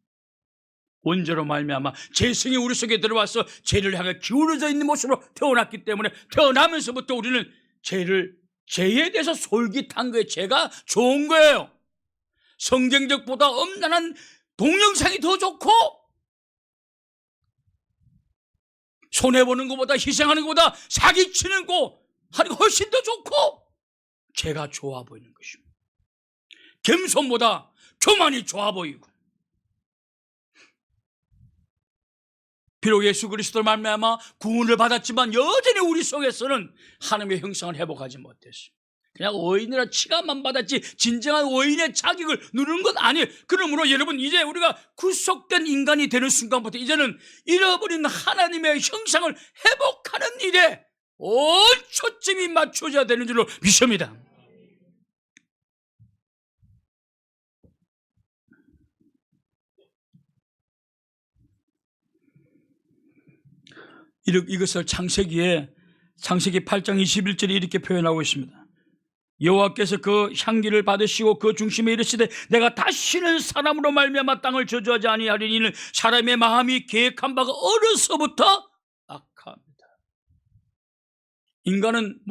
원죄로 말미암아 죄성이 우리 속에 들어와서 죄를 향해 기울어져 있는 모습으로 태어났기 때문에 태어나면서부터 우리는 죄에 대해서 솔깃한 거예요. 죄가 좋은 거예요. 성경적보다 엄난한 동영상이 더 좋고, 손해보는 것보다, 희생하는 것보다 사기치는 거 하는 거 훨씬 더 좋고, 죄가 좋아 보이는 것입니다. 겸손보다 교만이 좋아 보이고, 비록 예수 그리스도를 말미암아 구원을 받았지만 여전히 우리 속에서는 하나님의 형상을 회복하지 못했어요. 그냥 의인이라 칭함만 받았지 진정한 의인의 자격을 누리는 건 아니에요. 그러므로 여러분, 이제 우리가 구속된 인간이 되는 순간부터 이제는 잃어버린 하나님의 형상을 회복하는 일에 온 초점이 맞춰져야 되는 줄로 믿습니다. 이것을 창세기 8장 21절에 이렇게 표현하고 있습니다. 여호와께서 그 향기를 받으시고 그 중심에 이르시되 내가 다시는 사람으로 말미암아 땅을 저주하지 아니하리니 이는 사람의 마음이 계획한 바가 어려서부터 악합니다. 인간은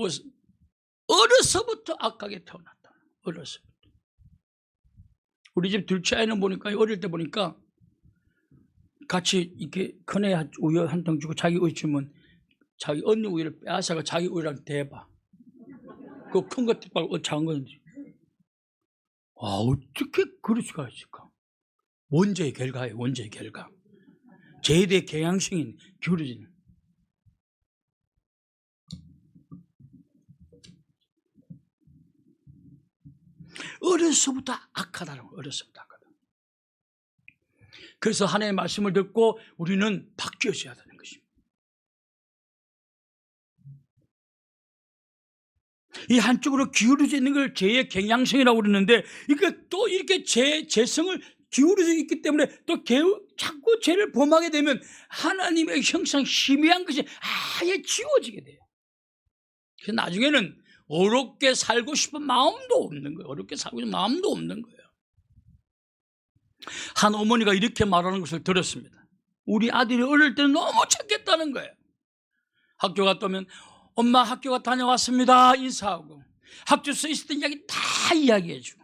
어려서부터 악하게 태어났다. 어려서부터. 우리 집 둘째 아이는 보니까, 어릴 때 보니까 같이 이렇게 큰애 우유 한 통 주고 자기 우유 주면 자기 언니 우유를 빼앗아가 자기 우유랑 대봐. 그 큰 것 말고 작은 거든지. 어떻게 그럴 수가 있을까? 원죄의 결과예요. 원죄의 결과. 죄에 대해 경향성이 기울어지는. 어려서부터 악하다는 거예요. 어려서부터 악하다. 그래서 하나님의 말씀을 듣고 우리는 바뀌어져야 되는 것입니다. 이 한쪽으로 기울어져 있는 걸 죄의 경향성이라고 그러는데, 이게 또 이렇게 죄성을 기울어져 있기 때문에 또 자꾸 죄를 범하게 되면 하나님의 형상 희미한 것이 아예 지워지게 돼요. 그래서 나중에는 어렵게 살고 싶은 마음도 없는 거예요. 어렵게 살고 싶은 마음도 없는 거예요. 한 어머니가 이렇게 말하는 것을 들었습니다. 우리 아들이 어릴 때는 너무 착했다는 거예요. 학교 갔다 오면 엄마 학교가 다녀왔습니다 인사하고, 학교에서 있었던 이야기 다 이야기해주고,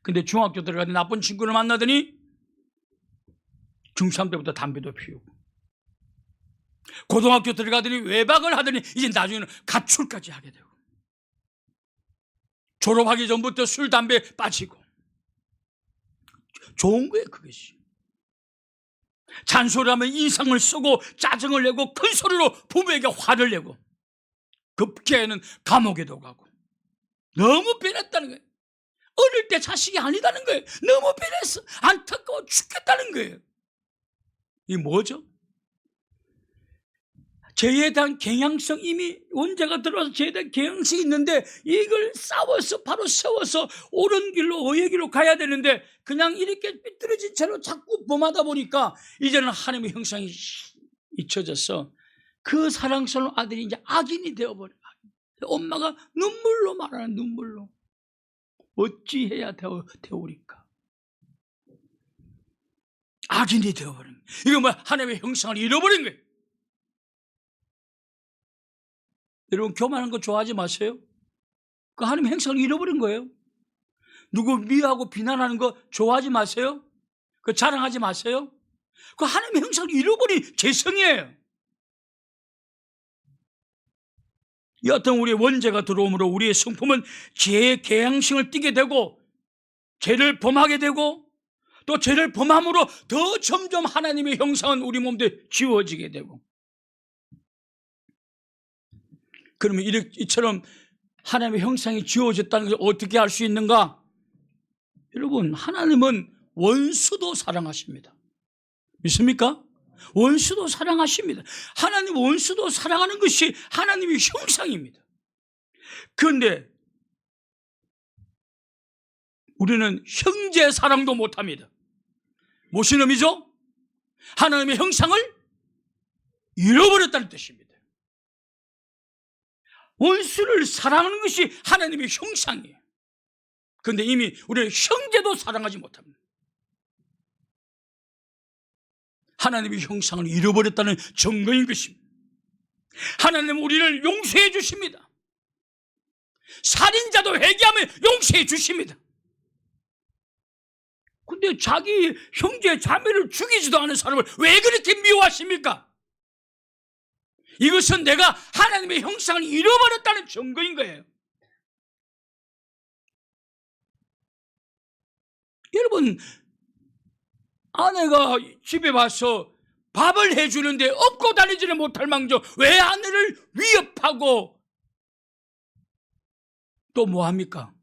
근데 중학교 들어가더니 나쁜 친구를 만나더니 중3 때부터 담배도 피우고, 고등학교 들어가더니 외박을 하더니 이제 나중에는 가출까지 하게 되고, 졸업하기 전부터 술, 담배 빠지고. 좋은 거예요, 그것이. 잔소리하면 인상을 쓰고 짜증을 내고 큰 소리로 부모에게 화를 내고, 급기에는 감옥에도 가고. 너무 변했다는 거예요. 어릴 때 자식이 아니다는 거예요. 너무 변했어. 안타까워 죽겠다는 거예요. 이게 뭐죠? 죄에 대한 경향성, 이미 원죄가 들어와서 죄에 대한 경향성이 있는데 이걸 싸워서 바로 세워서 옳은 길로 의의 길로 가야 되는데 그냥 이렇게 삐뚤어진 채로 자꾸 범하다 보니까 이제는 하나님의 형상이 잊혀져서 그 사랑스러운 아들이 이제 악인이 되어버려요. 엄마가 눈물로 말하는, 눈물로. 어찌해야 되오리까? 악인이 되어버린 거예요. 이거 뭐 하나님의 형상을 잃어버린 거예요. 여러분, 교만한 거 좋아하지 마세요. 그 하나님의 형상을 잃어버린 거예요. 누구 미워하고 비난하는 거 좋아하지 마세요. 그 자랑하지 마세요. 그 하나님의 형상을 잃어버린 죄성이에요. 여하튼 우리의 원죄가 들어오므로 우리의 성품은 죄의 경향성을 띠게 되고 죄를 범하게 되고 또 죄를 범함으로 더 점점 하나님의 형상은 우리 몸에 지워지게 되고, 그러면 이처럼 하나님의 형상이 지워졌다는 것을 어떻게 알 수 있는가? 여러분, 하나님은 원수도 사랑하십니다. 믿습니까? 원수도 사랑하십니다. 하나님 원수도 사랑하는 것이 하나님의 형상입니다. 그런데 우리는 형제 사랑도 못합니다. 무슨 의미죠? 하나님의 형상을 잃어버렸다는 뜻입니다. 원수를 사랑하는 것이 하나님의 형상이에요. 그런데 이미 우리는 형제도 사랑하지 못합니다. 하나님의 형상을 잃어버렸다는 증거인 것입니다. 하나님은 우리를 용서해 주십니다. 살인자도 회개하면 용서해 주십니다. 근데 자기 형제 자매를 죽이지도 않은 사람을 왜 그렇게 미워하십니까? 이것은 내가 하나님의 형상을 잃어버렸다는 증거인 거예요. 여러분, 아내가 집에 와서 밥을 해주는데 업고 다니지를 못할 망정 왜 아내를 위협하고 또 뭐합니까?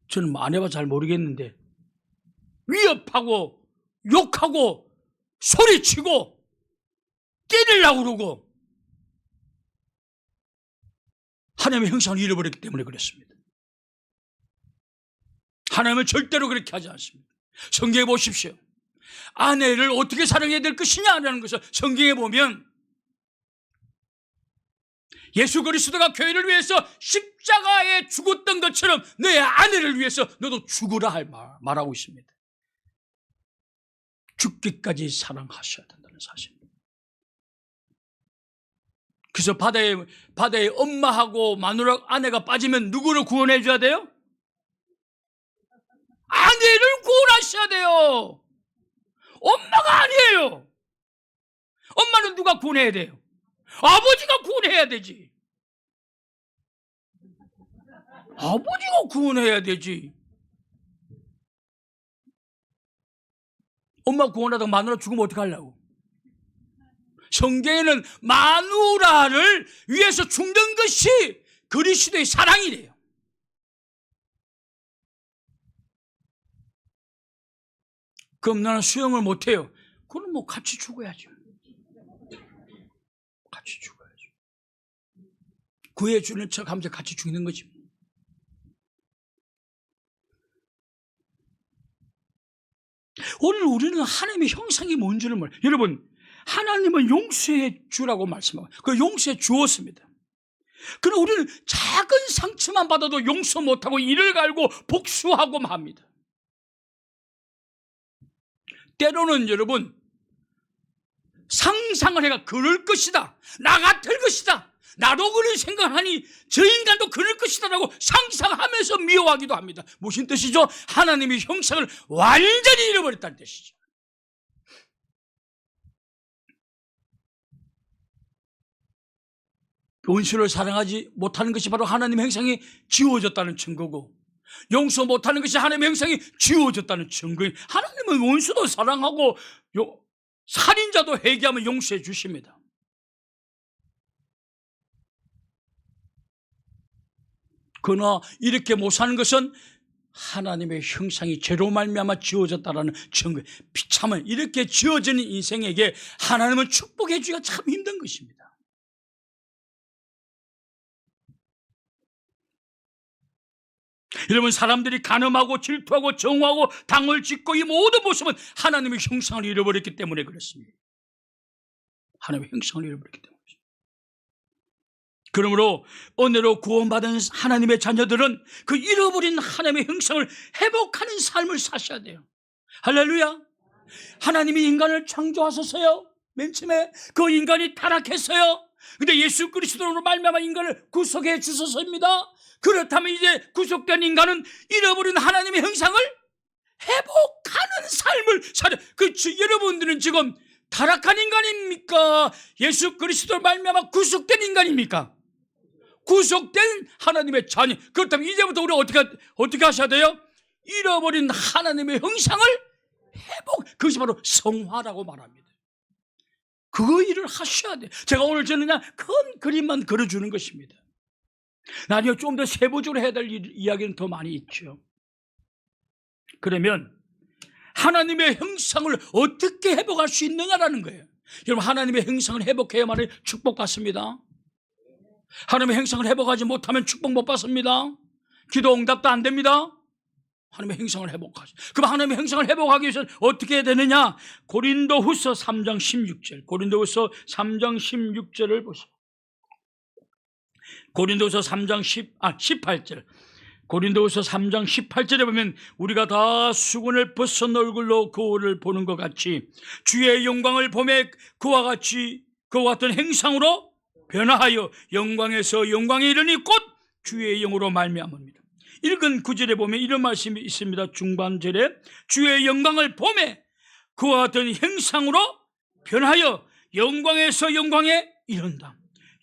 저는 안 해봐 잘 모르겠는데 위협하고 욕하고 소리치고 때리려고 그러고, 하나님의 형상을 잃어버렸기 때문에 그렇습니다. 하나님은 절대로 그렇게 하지 않습니다. 성경에 보십시오. 아내를 어떻게 사랑해야 될 것이냐라는 것을 성경에 보면 예수 그리스도가 교회를 위해서 십자가에 죽었던 것처럼 너의 아내를 위해서 너도 죽으라 할 말하고 있습니다. 죽기까지 사랑하셔야 된다는 사실입니다. 그래서 바다에 엄마하고 마누라 아내가 빠지면 누구를 구원해 줘야 돼요? 아내를 구원하셔야 돼요. 엄마가 아니에요. 엄마는 누가 구원해야 돼요? 아버지가 구원해야 되지. 아버지가 구원해야 되지. 엄마 구원하다가 마누라 죽으면 어떡하려고? 성경에는 마누라를 위해서 죽는 것이 그리스도의 사랑이래요. 그럼 나는 수영을 못해요. 그럼 뭐 같이 죽어야죠. 같이 죽어야죠. 구해주는 척 하면서 같이 죽는 거지. 오늘 우리는 하나님의 형상이 뭔지를 몰라요. 여러분, 하나님은 용서해 주라고 말씀하고 그 용서해 주었습니다. 그러나 우리는 작은 상처만 받아도 용서 못하고 이를 갈고 복수하고 합니다. 때로는 여러분 상상을 해가 그럴 것이다, 나 같을 것이다, 나도 그런 생각하니 저 인간도 그럴 것이다 라고 상상하면서 미워하기도 합니다. 무슨 뜻이죠? 하나님의 형상을 완전히 잃어버렸다는 뜻이죠. 원수를 사랑하지 못하는 것이 바로 하나님의 형상이 지워졌다는 증거고, 용서 못하는 것이 하나님의 형상이 지워졌다는 증거예요. 하나님은 원수도 사랑하고 살인자도 회개하면 용서해 주십니다. 그러나 이렇게 못 사는 것은 하나님의 형상이 죄로 말미암아 지워졌다는 증거예요. 비참한 이렇게 지워지는 인생에게 하나님은 축복해 주기가 참 힘든 것입니다. 여러분, 사람들이 간음하고 질투하고 정오하고 당을 짓고 이 모든 모습은 하나님의 형상을 잃어버렸기 때문에 그렇습니다. 하나님의 형상을 잃어버렸기 때문에. 그러므로 은혜로 구원받은 하나님의 자녀들은 그 잃어버린 하나님의 형상을 회복하는 삶을 사셔야 돼요. 할렐루야. 하나님이 인간을 창조하셨어요. 맨 처음에 그 인간이 타락했어요. 근데 예수 그리스도로 말미암아 인간을 구속해 주셨습니다. 그렇다면 이제 구속된 인간은 잃어버린 하나님의 형상을 회복하는 삶을 살아. 여러분들은 지금 타락한 인간입니까? 예수 그리스도로 말미암아 구속된 인간입니까? 구속된 하나님의 자녀. 그렇다면 이제부터 우리가 어떻게 하셔야 돼요? 잃어버린 하나님의 형상을 회복. 그것이 바로 성화라고 말합니다. 그 일을 하셔야 돼요. 제가 오늘 저는 그냥 큰 그림만 그려주는 것입니다. 나중에 좀 더 세부적으로 해야 될 이야기는 더 많이 있죠. 그러면 하나님의 형상을 어떻게 회복할 수 있느냐라는 거예요. 여러분, 하나님의 형상을 회복해야만 축복받습니다. 하나님의 형상을 회복하지 못하면 축복 못 받습니다. 기도 응답도 안 됩니다. 하나님의 형상을 회복하죠. 그럼 하나님의 형상을 회복하기 위해서는 어떻게 해야 되느냐? 고린도후서 3장 16절. 고린도후서 3장 16절을 보세요. 고린도후서 3장 18절. 고린도후서 3장 18절에 보면 우리가 다 수건을 벗은 얼굴로 거울을 보는 것 같이 주의 영광을 보매 그와 같은 행상으로 변화하여 영광에서 영광에 이르니 곧 주의 영으로 말미암습니다. 읽은 구절에 보면 이런 말씀이 있습니다. 중반절에 주의 영광을 보매 그와 같은 형상으로 변하여 영광에서 영광에 이른다.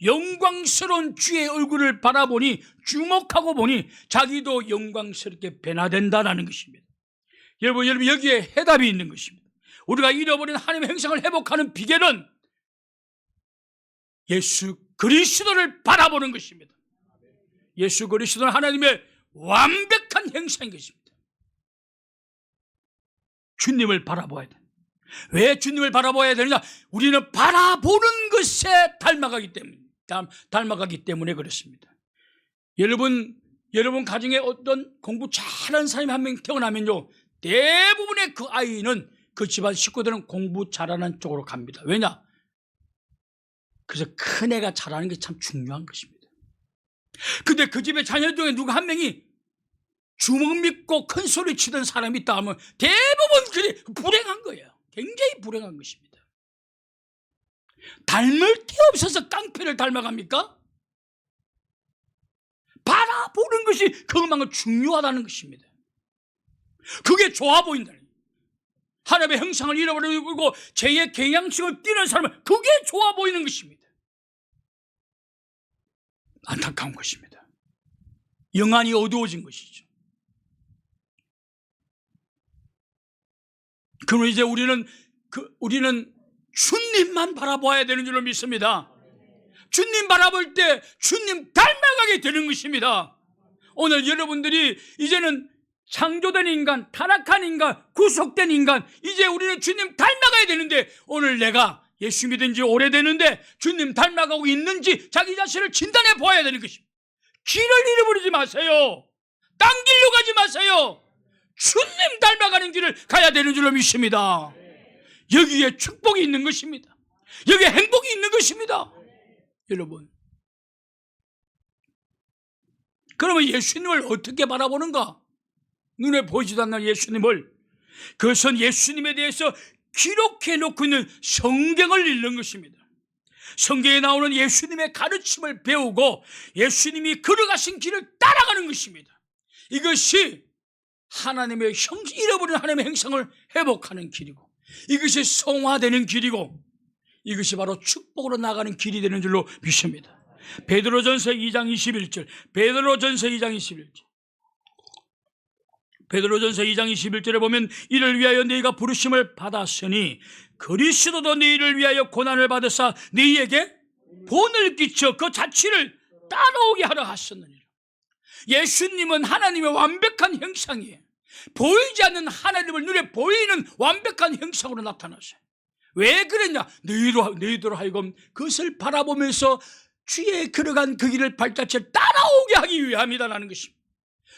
영광스러운 주의 얼굴을 바라보니 주목하고 보니 자기도 영광스럽게 변화된다는 것입니다. 여러분 여기에 해답이 있는 것입니다. 우리가 잃어버린 하나님의 형상을 회복하는 비결은 예수 그리스도를 바라보는 것입니다. 예수 그리스도는 하나님의 완벽한 형상인 것입니다. 주님을 바라봐야 돼. 왜 주님을 바라봐야 되느냐? 우리는 바라보는 것에 닮아가기 때문에 그렇습니다. 여러분 가정에 어떤 공부 잘하는 사람이 한 명 태어나면요, 대부분의 그 아이는 그 집안 식구들은 공부 잘하는 쪽으로 갑니다. 왜냐? 그래서 큰애가 잘하는 게 참 중요한 것입니다. 근데 그 집의 자녀 중에 누가 한 명이 주먹 믿고 큰 소리 치던 사람이 있다 하면 대부분 그게 불행한 거예요. 굉장히 불행한 것입니다. 닮을 게 없어서 깡패를 닮아갑니까? 바라보는 것이 그만큼 중요하다는 것입니다. 그게 좋아 보인다는 거예요. 하나님의 형상을 잃어버리고 죄의 경향식을 띠는 사람은 그게 좋아 보이는 것입니다. 안타까운 것입니다. 영안이 어두워진 것이죠. 그럼 이제 우리는 주님만 바라봐야 되는 줄로 믿습니다. 주님 바라볼 때 주님 닮아가게 되는 것입니다. 오늘 여러분들이 이제는 창조된 인간, 타락한 인간, 구속된 인간, 이제 우리는 주님 닮아가야 되는데, 오늘 내가 예수 믿은 지 오래되는데 주님 닮아가고 있는지 자기 자신을 진단해 보아야 되는 것입니다. 길을 잃어버리지 마세요. 딴 길로 가지 마세요. 주님 닮아가는 길을 가야 되는 줄로 믿습니다. 여기에 축복이 있는 것입니다. 여기에 행복이 있는 것입니다. 여러분, 그러면 예수님을 어떻게 바라보는가? 눈에 보이지도 않는 예수님을, 그것은 예수님에 대해서 기록해 놓고 있는 성경을 읽는 것입니다. 성경에 나오는 예수님의 가르침을 배우고 예수님이 걸어가신 길을 따라가는 것입니다. 이것이 하나님의 잃어버린 하나님의 형상을 회복하는 길이고, 이것이 성화되는 길이고, 이것이 바로 축복으로 나가는 길이 되는 줄로 믿습니다. 베드로전서 2장 21절, 베드로전서 2장 21절, 베드로전서 2장 21절에 보면, 이를 위하여 너희가 부르심을 받았으니 그리스도도 너희를 위하여 고난을 받으사 너희에게 본을 끼쳐 그 자취를 따라오게 하려 하셨느니라. 예수님은 하나님의 완벽한 형상이에요. 보이지 않는 하나님을 눈에 보이는 완벽한 형상으로 나타나세요. 왜 그랬냐? 너희로 하여금 그것을 바라보면서 주의 걸어간 그 길을 발자취를 따라오게 하기 위함이다라는 것입니다.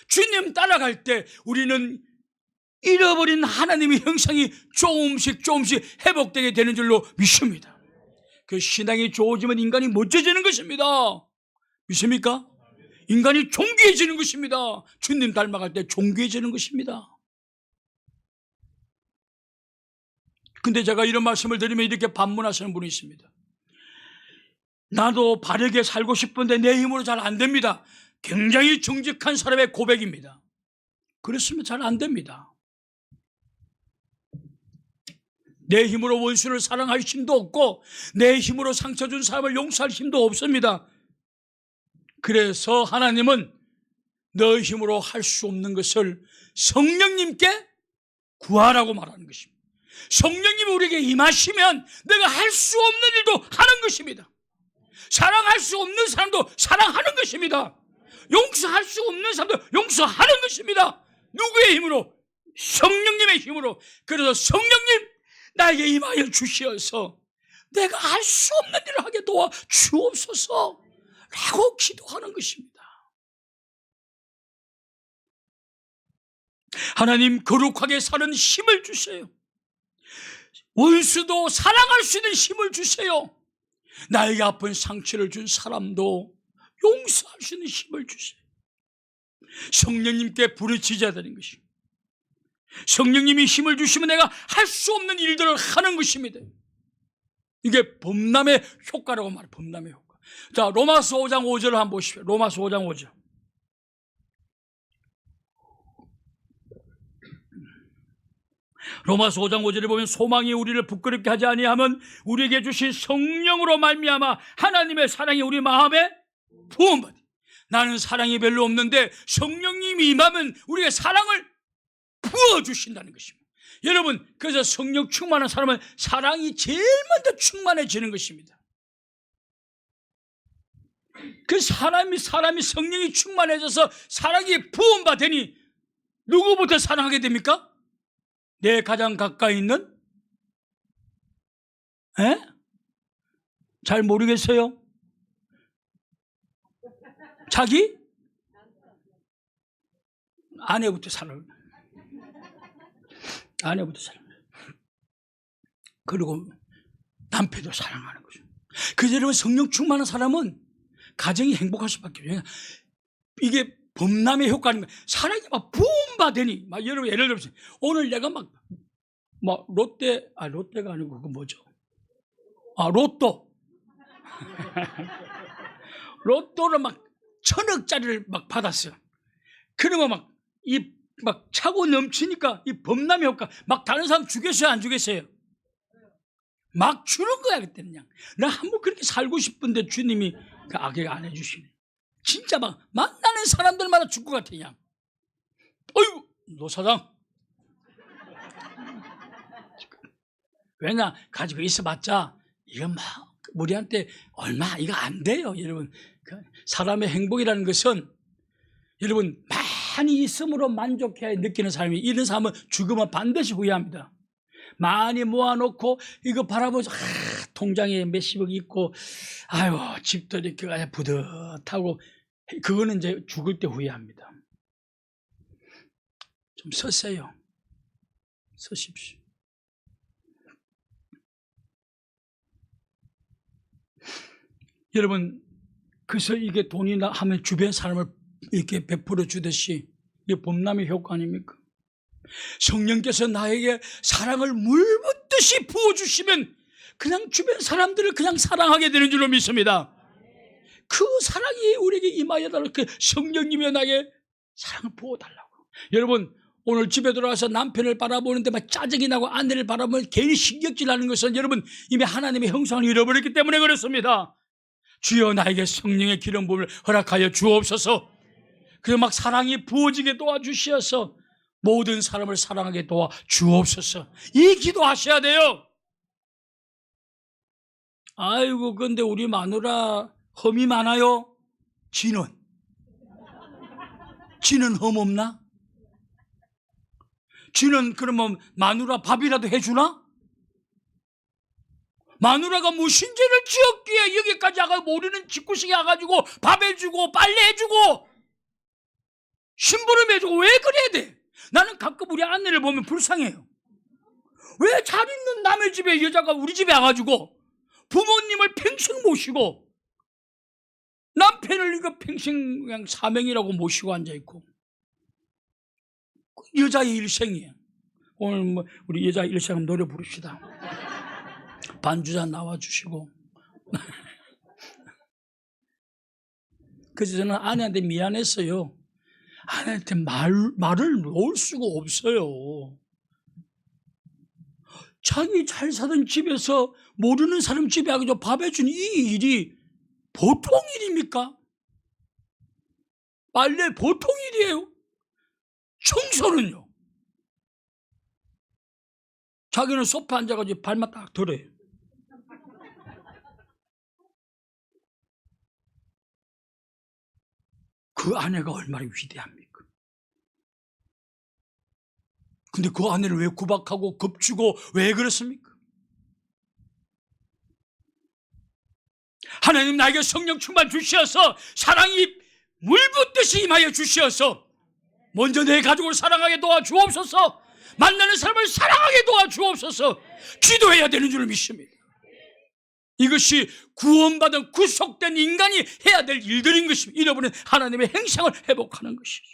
주님 따라갈 때 우리는 잃어버린 하나님의 형상이 조금씩 회복되게 되는 줄로 믿습니다. 그 신앙이 좋아지면 인간이 멋져지는 것입니다. 믿습니까? 인간이 존귀해지는 것입니다. 주님 닮아갈 때 존귀해지는 것입니다. 근데 제가 이런 말씀을 드리면 이렇게 반문하시는 분이 있습니다. 나도 바르게 살고 싶은데 내 힘으로 잘 안 됩니다. 굉장히 정직한 사람의 고백입니다. 그렇으면 잘 안 됩니다. 내 힘으로 원수를 사랑할 힘도 없고 내 힘으로 상처 준 사람을 용서할 힘도 없습니다. 그래서 하나님은 너 힘으로 할 수 없는 것을 성령님께 구하라고 말하는 것입니다. 성령님이 우리에게 임하시면 내가 할 수 없는 일도 하는 것입니다. 사랑할 수 없는 사람도 사랑하는 것입니다. 용서할 수 없는 사람도 용서하는 것입니다. 누구의 힘으로? 성령님의 힘으로. 그래서 성령님 나에게 임하여 주시어서 내가 할 수 없는 일을 하게 도와 주옵소서 라고 기도하는 것입니다. 하나님, 거룩하게 사는 힘을 주세요. 원수도 사랑할 수 있는 힘을 주세요. 나에게 아픈 상처를 준 사람도 용서할 수 있는 힘을 주세요. 성령님께 부르짖어야 되는 것입니다. 성령님이 힘을 주시면 내가 할 수 없는 일들을 하는 것입니다. 이게 범람의 효과라고 말해요. 범람의 효과. 자, 로마서 5장 5절을 한번 보십시오. 로마서 5장 5절. 로마서 5장 5절에 보면, 소망이 우리를 부끄럽게 하지 아니하면 우리에게 주신 성령으로 말미암아 하나님의 사랑이 우리 마음에 부음받이. 나는 사랑이 별로 없는데 성령님이 임하면 우리의 사랑을 부어주신다는 것입니다. 여러분, 그래서 성령 충만한 사람은 사랑이 제일 먼저 충만해지는 것입니다. 그 사람이 성령이 충만해져서 사랑이 부음받으니 누구부터 사랑하게 됩니까? 내 가장 가까이 있는? 잘 모르겠어요. 자기? 아내부터 사랑을. 아내부터 사랑을. 그리고 남편도 사랑하는 거죠. 그래서 여러분, 성령 충만한 사람은 가정이 행복할 수밖에 없어요. 이게 범람의 효과인 거예요. 사랑이 막 부음받으니, 막 여러분, 예를 들어서 오늘 내가 막 롯데가 아니고 그거 뭐죠? 로또. 로또를 막 1,000억짜리를 막 받았어요. 그러면 막 차고 넘치니까 이 범람의 효과, 막 다른 사람 주겠어요, 안 주겠어요? 막 주는 거야, 그때는. 그냥 나 한번 그렇게 살고 싶은데 주님이 그 악에 안 해주시네. 진짜 막 만나는 사람들마다 줄 것 같아. 그냥 어이구, 노 사장 왜냐? 가지고 있어봤자 이건 막 우리한테 얼마 이거 안 돼요. 여러분, 사람의 행복이라는 것은 여러분 많이 있음으로 만족해야 느끼는 사람이, 이런 사람은 죽으면 반드시 후회합니다. 많이 모아놓고 이거 바라보면서 통장에 몇십억 있고 아유 집도 이렇게 그냥 부듯하고, 그거는 이제 죽을 때 후회합니다. 좀 서세요. 서십시오. 여러분, 그래서 이게 돈이나 하면 주변 사람을 이렇게 베풀어 주듯이 이게 범람의 효과 아닙니까? 성령께서 나에게 사랑을 물붓듯이 부어주시면 그냥 주변 사람들을 그냥 사랑하게 되는 줄로 믿습니다. 그 사랑이 우리에게 임하여 달라고, 그 성령님이 나에게 사랑을 부어달라고. 여러분, 오늘 집에 들어와서 남편을 바라보는데 막 짜증이 나고 아내를 바라보면 괜히 신경질나는 것은 여러분 이미 하나님의 형상을 잃어버렸기 때문에 그렇습니다. 주여 나에게 성령의 기름 부음을 허락하여 주옵소서. 그래서 막 사랑이 부어지게 도와주시어서 모든 사람을 사랑하게 도와주옵소서. 이 기도하셔야 돼요. 아이고, 근데 우리 마누라 험이 많아요. 지는 험 없나? 지는 그러면 마누라 밥이라도 해주나? 마누라가 무슨 죄를 지었기에 여기까지 와가 모르는 집구석에 와가지고 밥 해주고 빨래 해주고 심부름 해주고 왜 그래야 돼? 나는 가끔 우리 아내를 보면 불쌍해요. 왜 잘 있는 남의 집에 여자가 우리 집에 와가지고 부모님을 평생 모시고 남편을 이거 평생 그냥 사명이라고 모시고 앉아있고, 여자의 일생이에요. 오늘 뭐 우리 여자 일생 한번 노래 부릅시다. 반주자 나와주시고. 그래서 저는 아내한테 미안했어요. 아내한테 말을 놓을 수가 없어요. 자기 잘 사는 집에서 모르는 사람 집에 가서 밥 해준 이 일이 보통 일입니까? 빨래 보통 일이에요. 청소는요. 자기는 소파에 앉아가지고 발만 딱 덜어요. 그 아내가 얼마나 위대합니까? 근데 그 아내를 왜 구박하고 겁주고 왜 그렇습니까? 하나님 나에게 성령 충만 주시어서 사랑이 물붓듯이 임하여 주시어서 먼저 내 가족을 사랑하게 도와주옵소서. 만나는 사람을 사랑하게 도와주옵소서. 기도해야 되는 줄 믿습니다. 이것이 구원받은 구속된 인간이 해야 될 일들인 것입니다. 잃어버린 하나님의 행상을 회복하는 것이죠.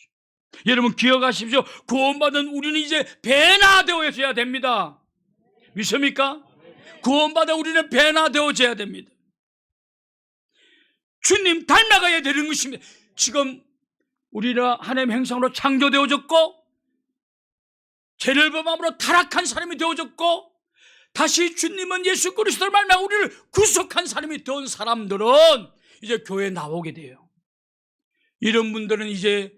여러분 기억하십시오. 구원받은 우리는 이제 배나 되어져야 됩니다. 믿습니까? 구원받은 우리는 배나 되어져야 됩니다. 주님 닮아가야 되는 것입니다. 지금 우리는 하나님의 형상으로 창조되어졌고 죄를 범함으로 타락한 사람이 되어졌고 다시 주님은 예수 그리스도를 말미암아 우리를 구속한 사람이 된 사람들은 이제 교회에 나오게 돼요. 이런 분들은 이제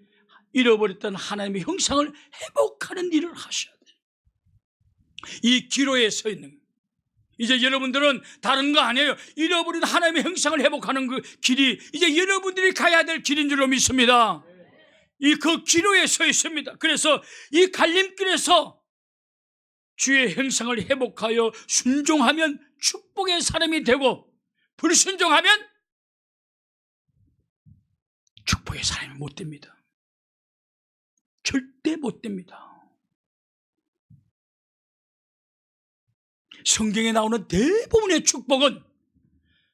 잃어버렸던 하나님의 형상을 회복하는 일을 하셔야 돼요. 이 기로에 서 있는 거예요. 이제 여러분들은 다른 거 아니에요. 잃어버린 하나님의 형상을 회복하는 그 길이 이제 여러분들이 가야 될 길인 줄로 믿습니다. 이 그 기로에 서 있습니다. 그래서 이 갈림길에서 주의 형상을 회복하여 순종하면 축복의 사람이 되고 불순종하면 축복의 사람이 못 됩니다. 절대 못 됩니다. 성경에 나오는 대부분의 축복은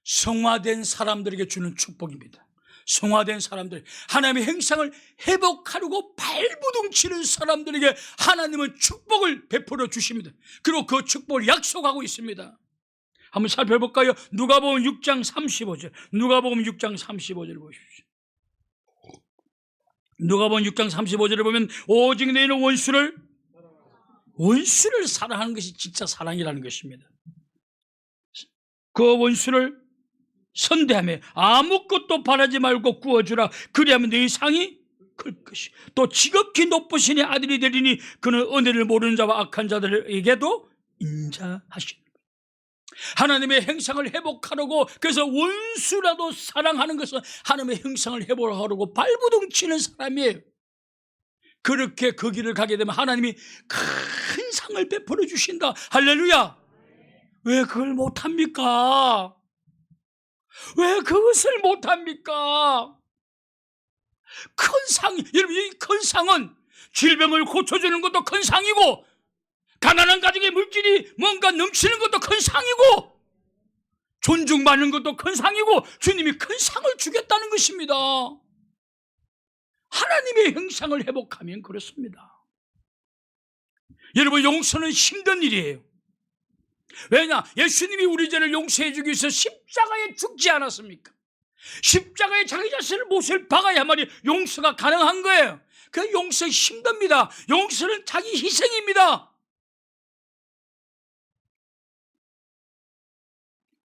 성화된 사람들에게 주는 축복입니다. 성화된 사람들, 하나님의 형상을 회복하려고 발부둥치는 사람들에게 하나님은 축복을 베풀어 주십니다. 그리고 그 축복을 약속하고 있습니다. 한번 살펴볼까요? 누가복음 6장 35절. 누가복음 6장 35절 보십시오. 누가복음 6장 35절을 보면 오직 너희는 원수를 사랑하는 것이 진짜 사랑이라는 것입니다. 그 원수를 선대하며 아무것도 바라지 말고 구워주라. 그리하면 너희 상이 클 것이. 또 지극히 높으신 아들이 되리니 그는 은혜를 모르는 자와 악한 자들에게도 인자하시는 거예요. 하나님의 형상을 회복하려고, 그래서 원수라도 사랑하는 것은 하나님의 형상을 회복하려고 발부둥치는 사람이에요. 그렇게 그 길을 가게 되면 하나님이 큰 상을 베풀어 주신다. 할렐루야. 왜 그걸 못합니까? 왜 그것을 못합니까? 큰 상, 여러분, 이 큰 상은 질병을 고쳐주는 것도 큰 상이고, 가난한 가정의 물질이 뭔가 넘치는 것도 큰 상이고, 존중받는 것도 큰 상이고, 주님이 큰 상을 주겠다는 것입니다. 하나님의 형상을 회복하면 그렇습니다. 여러분, 용서는 힘든 일이에요. 왜냐? 예수님이 우리 죄를 용서해 주기 위해서 십자가에 죽지 않았습니까? 십자가에 자기 자신을 못을 박아야만이 용서가 가능한 거예요. 그 용서 힘듭니다. 용서는 자기 희생입니다.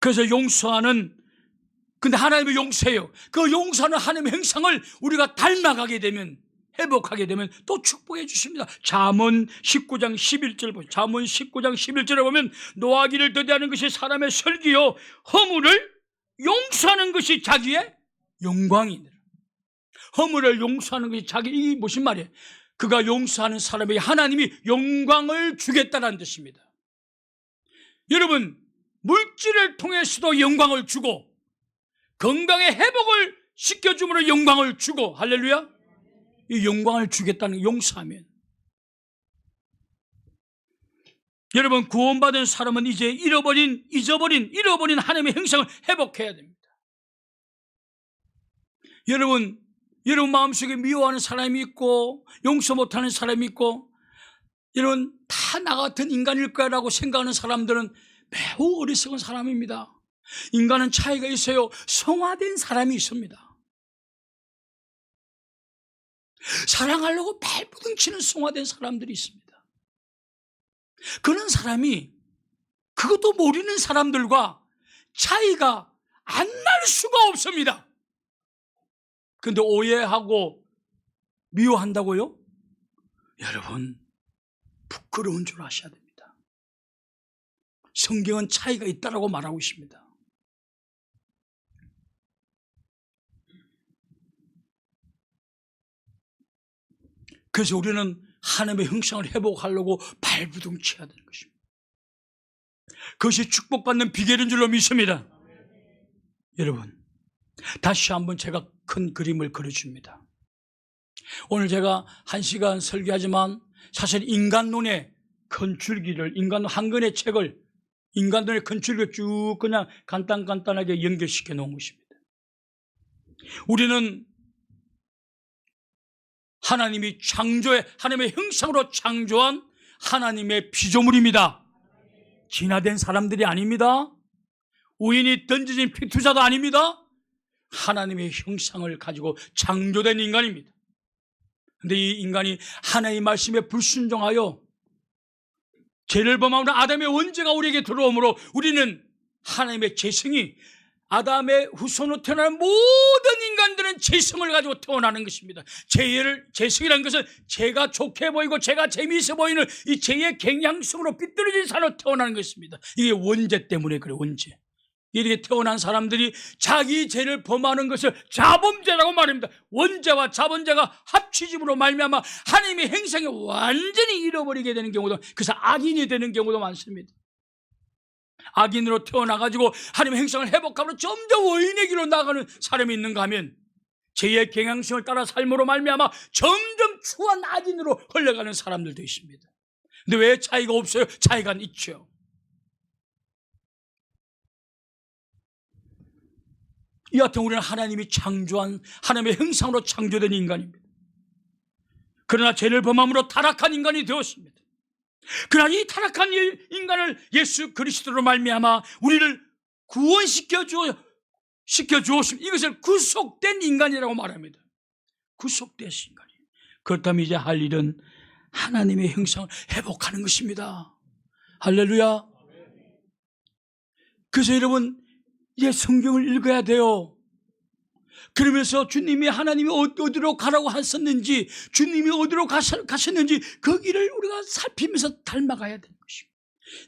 그래서 용서하는, 근데 하나님의 용서예요. 그 용서하는 하나님의 형상을 우리가 닮아가게 되면, 회복하게 되면 또 축복해 주십니다. 잠언 19장 11절 보세요. 잠언 19장 11절에 보면 노하기를 더디하는 것이 사람의 설기요 허물을 용서하는 것이 자기의 영광이니라. 허물을 용서하는 것이 자기, 이 무슨 말이에요? 그가 용서하는 사람에게 하나님이 영광을 주겠다는 뜻입니다. 여러분, 물질을 통해서도 영광을 주고 건강의 회복을 시켜줌으로 영광을 주고, 할렐루야, 이 영광을 주겠다는, 용서하면. 여러분, 구원받은 사람은 이제 잊어버린 하나님의 형상을 회복해야 됩니다. 여러분 마음속에 미워하는 사람이 있고 용서 못하는 사람이 있고, 여러분, 다 나 같은 인간일 거라고 생각하는 사람들은 매우 어리석은 사람입니다. 인간은 차이가 있어요. 성화된 사람이 있습니다. 사랑하려고 발부둥치는 성화된 사람들이 있습니다. 그런 사람이 그것도 모르는 사람들과 차이가 안 날 수가 없습니다. 그런데 오해하고 미워한다고요? 여러분, 부끄러운 줄 아셔야 됩니다. 성경은 차이가 있다라고 말하고 있습니다. 그래서 우리는 하나님의 형상을 회복하려고 발부둥쳐야 되는 것입니다. 그것이 축복받는 비결인 줄로 믿습니다. 여러분, 다시 한번 제가 큰 그림을 그려줍니다. 오늘 제가 1시간 설교하지만 사실 인간론의 큰 줄기를, 인간 한 권의 책을 인간론의 큰 줄기를 쭉 그냥 간단하게 연결시켜 놓은 것입니다. 우리는 하나님이 하나님의 형상으로 창조한 하나님의 피조물입니다. 진화된 사람들이 아닙니다. 우연히 던져진 피투자도 아닙니다. 하나님의 형상을 가지고 창조된 인간입니다. 그런데 이 인간이 하나님의 말씀에 불순종하여 죄를 범함으로 아담의 원죄가 우리에게 들어오므로 우리는 하나님의 재성이, 아담의 후손으로 태어나는 모든 인간들은 재성을 가지고 태어나는 것입니다. 재성이라는 것은 죄가 좋게 보이고 죄가 재미있어 보이는 이 죄의 경향성으로 삐뚤어진 사람으로 태어나는 것입니다. 이게 원죄 때문에 그래요. 원죄. 이렇게 태어난 사람들이 자기 죄를 범하는 것을 자범죄라고 말합니다. 원죄와 자범죄가 합치짐으로 말미암아 하나님의 형상을 완전히 잃어버리게 되는 경우도, 그래서 악인이 되는 경우도 많습니다. 악인으로 태어나가지고 하나님의 형상을 회복하므로 점점 의인의 길로 나가는 사람이 있는가 하면 죄의 경향성을 따라 삶으로 말미암아 점점 추한 악인으로 흘러가는 사람들도 있습니다. 근데 왜 차이가 없어요? 차이가 있죠. 여하튼 우리는 하나님이 창조한 하나님의 형상으로 창조된 인간입니다. 그러나 죄를 범함으로 타락한 인간이 되었습니다. 그러나 이 타락한 인간을 예수 그리스도로 말미암아 우리를 구원시켜 주었습니다. 이것을 구속된 인간이라고 말합니다. 구속된 인간이에요. 그렇다면 이제 할 일은 하나님의 형상을 회복하는 것입니다. 할렐루야. 그래서 여러분, 이제 성경을 읽어야 돼요. 그러면서 주님이, 하나님이 어디로 가라고 하셨는지, 주님이 어디로 가셨는지 그 길을 우리가 살피면서 닮아가야 되는 것입니다.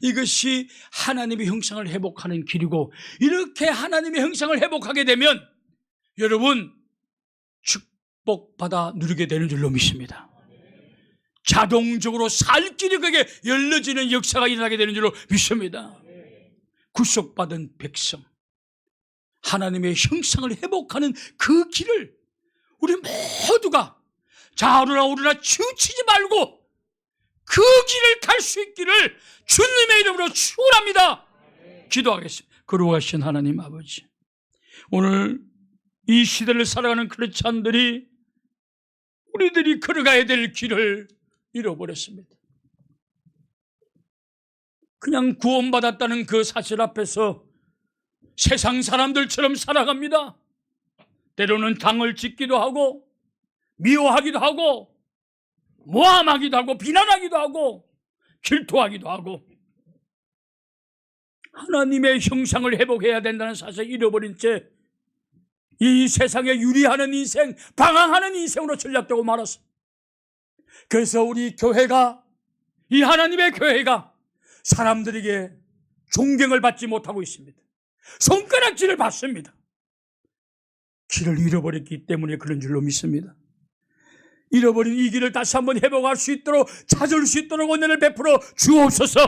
이것이 하나님의 형상을 회복하는 길이고, 이렇게 하나님의 형상을 회복하게 되면 여러분 축복받아 누리게 되는 줄로 믿습니다. 자동적으로 살 길이 그게 열려지는 역사가 일어나게 되는 줄로 믿습니다. 구속받은 백성, 하나님의 형상을 회복하는 그 길을 우리 모두가 좌우나 우르나 치우치지 말고 그 길을 갈 수 있기를 주님의 이름으로 축원합니다. 기도하겠습니다. 거룩하신 하나님 아버지, 오늘 이 시대를 살아가는 크리스찬들이 우리들이 걸어가야 될 길을 잃어버렸습니다. 그냥 구원받았다는 그 사실 앞에서 세상 사람들처럼 살아갑니다. 때로는 당을 짓기도 하고 미워하기도 하고 모함하기도 하고 비난하기도 하고 질투하기도 하고, 하나님의 형상을 회복해야 된다는 사실을 잃어버린 채 이 세상에 유리하는 인생, 방황하는 인생으로 전락되고 말았어. 그래서 우리 교회가, 이 하나님의 교회가 사람들에게 존경을 받지 못하고 있습니다. 손가락질을 받습니다. 길을 잃어버렸기 때문에 그런 줄로 믿습니다. 잃어버린 이 길을 다시 한번 회복할 수 있도록, 찾을 수 있도록 은혜를 베풀어 주옵소서.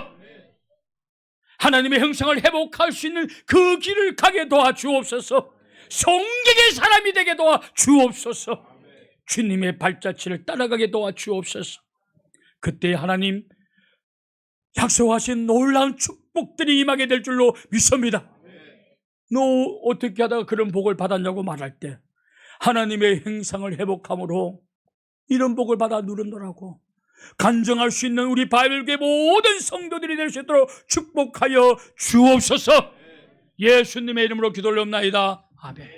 하나님의 형상을 회복할 수 있는 그 길을 가게 도와 주옵소서. 성경의 사람이 되게 도와 주옵소서. 주님의 발자취를 따라가게 도와 주옵소서. 그때 하나님 약속하신 놀라운 축복들이 임하게 될 줄로 믿습니다. 너 어떻게 하다가 그런 복을 받았냐고 말할 때 하나님의 형상을 회복함으로 이런 복을 받아 누른다라고 간증할 수 있는 우리 바이블교회 모든 성도들이 될 수 있도록 축복하여 주옵소서. 예수님의 이름으로 기도를 올려옵나이다. 아멘.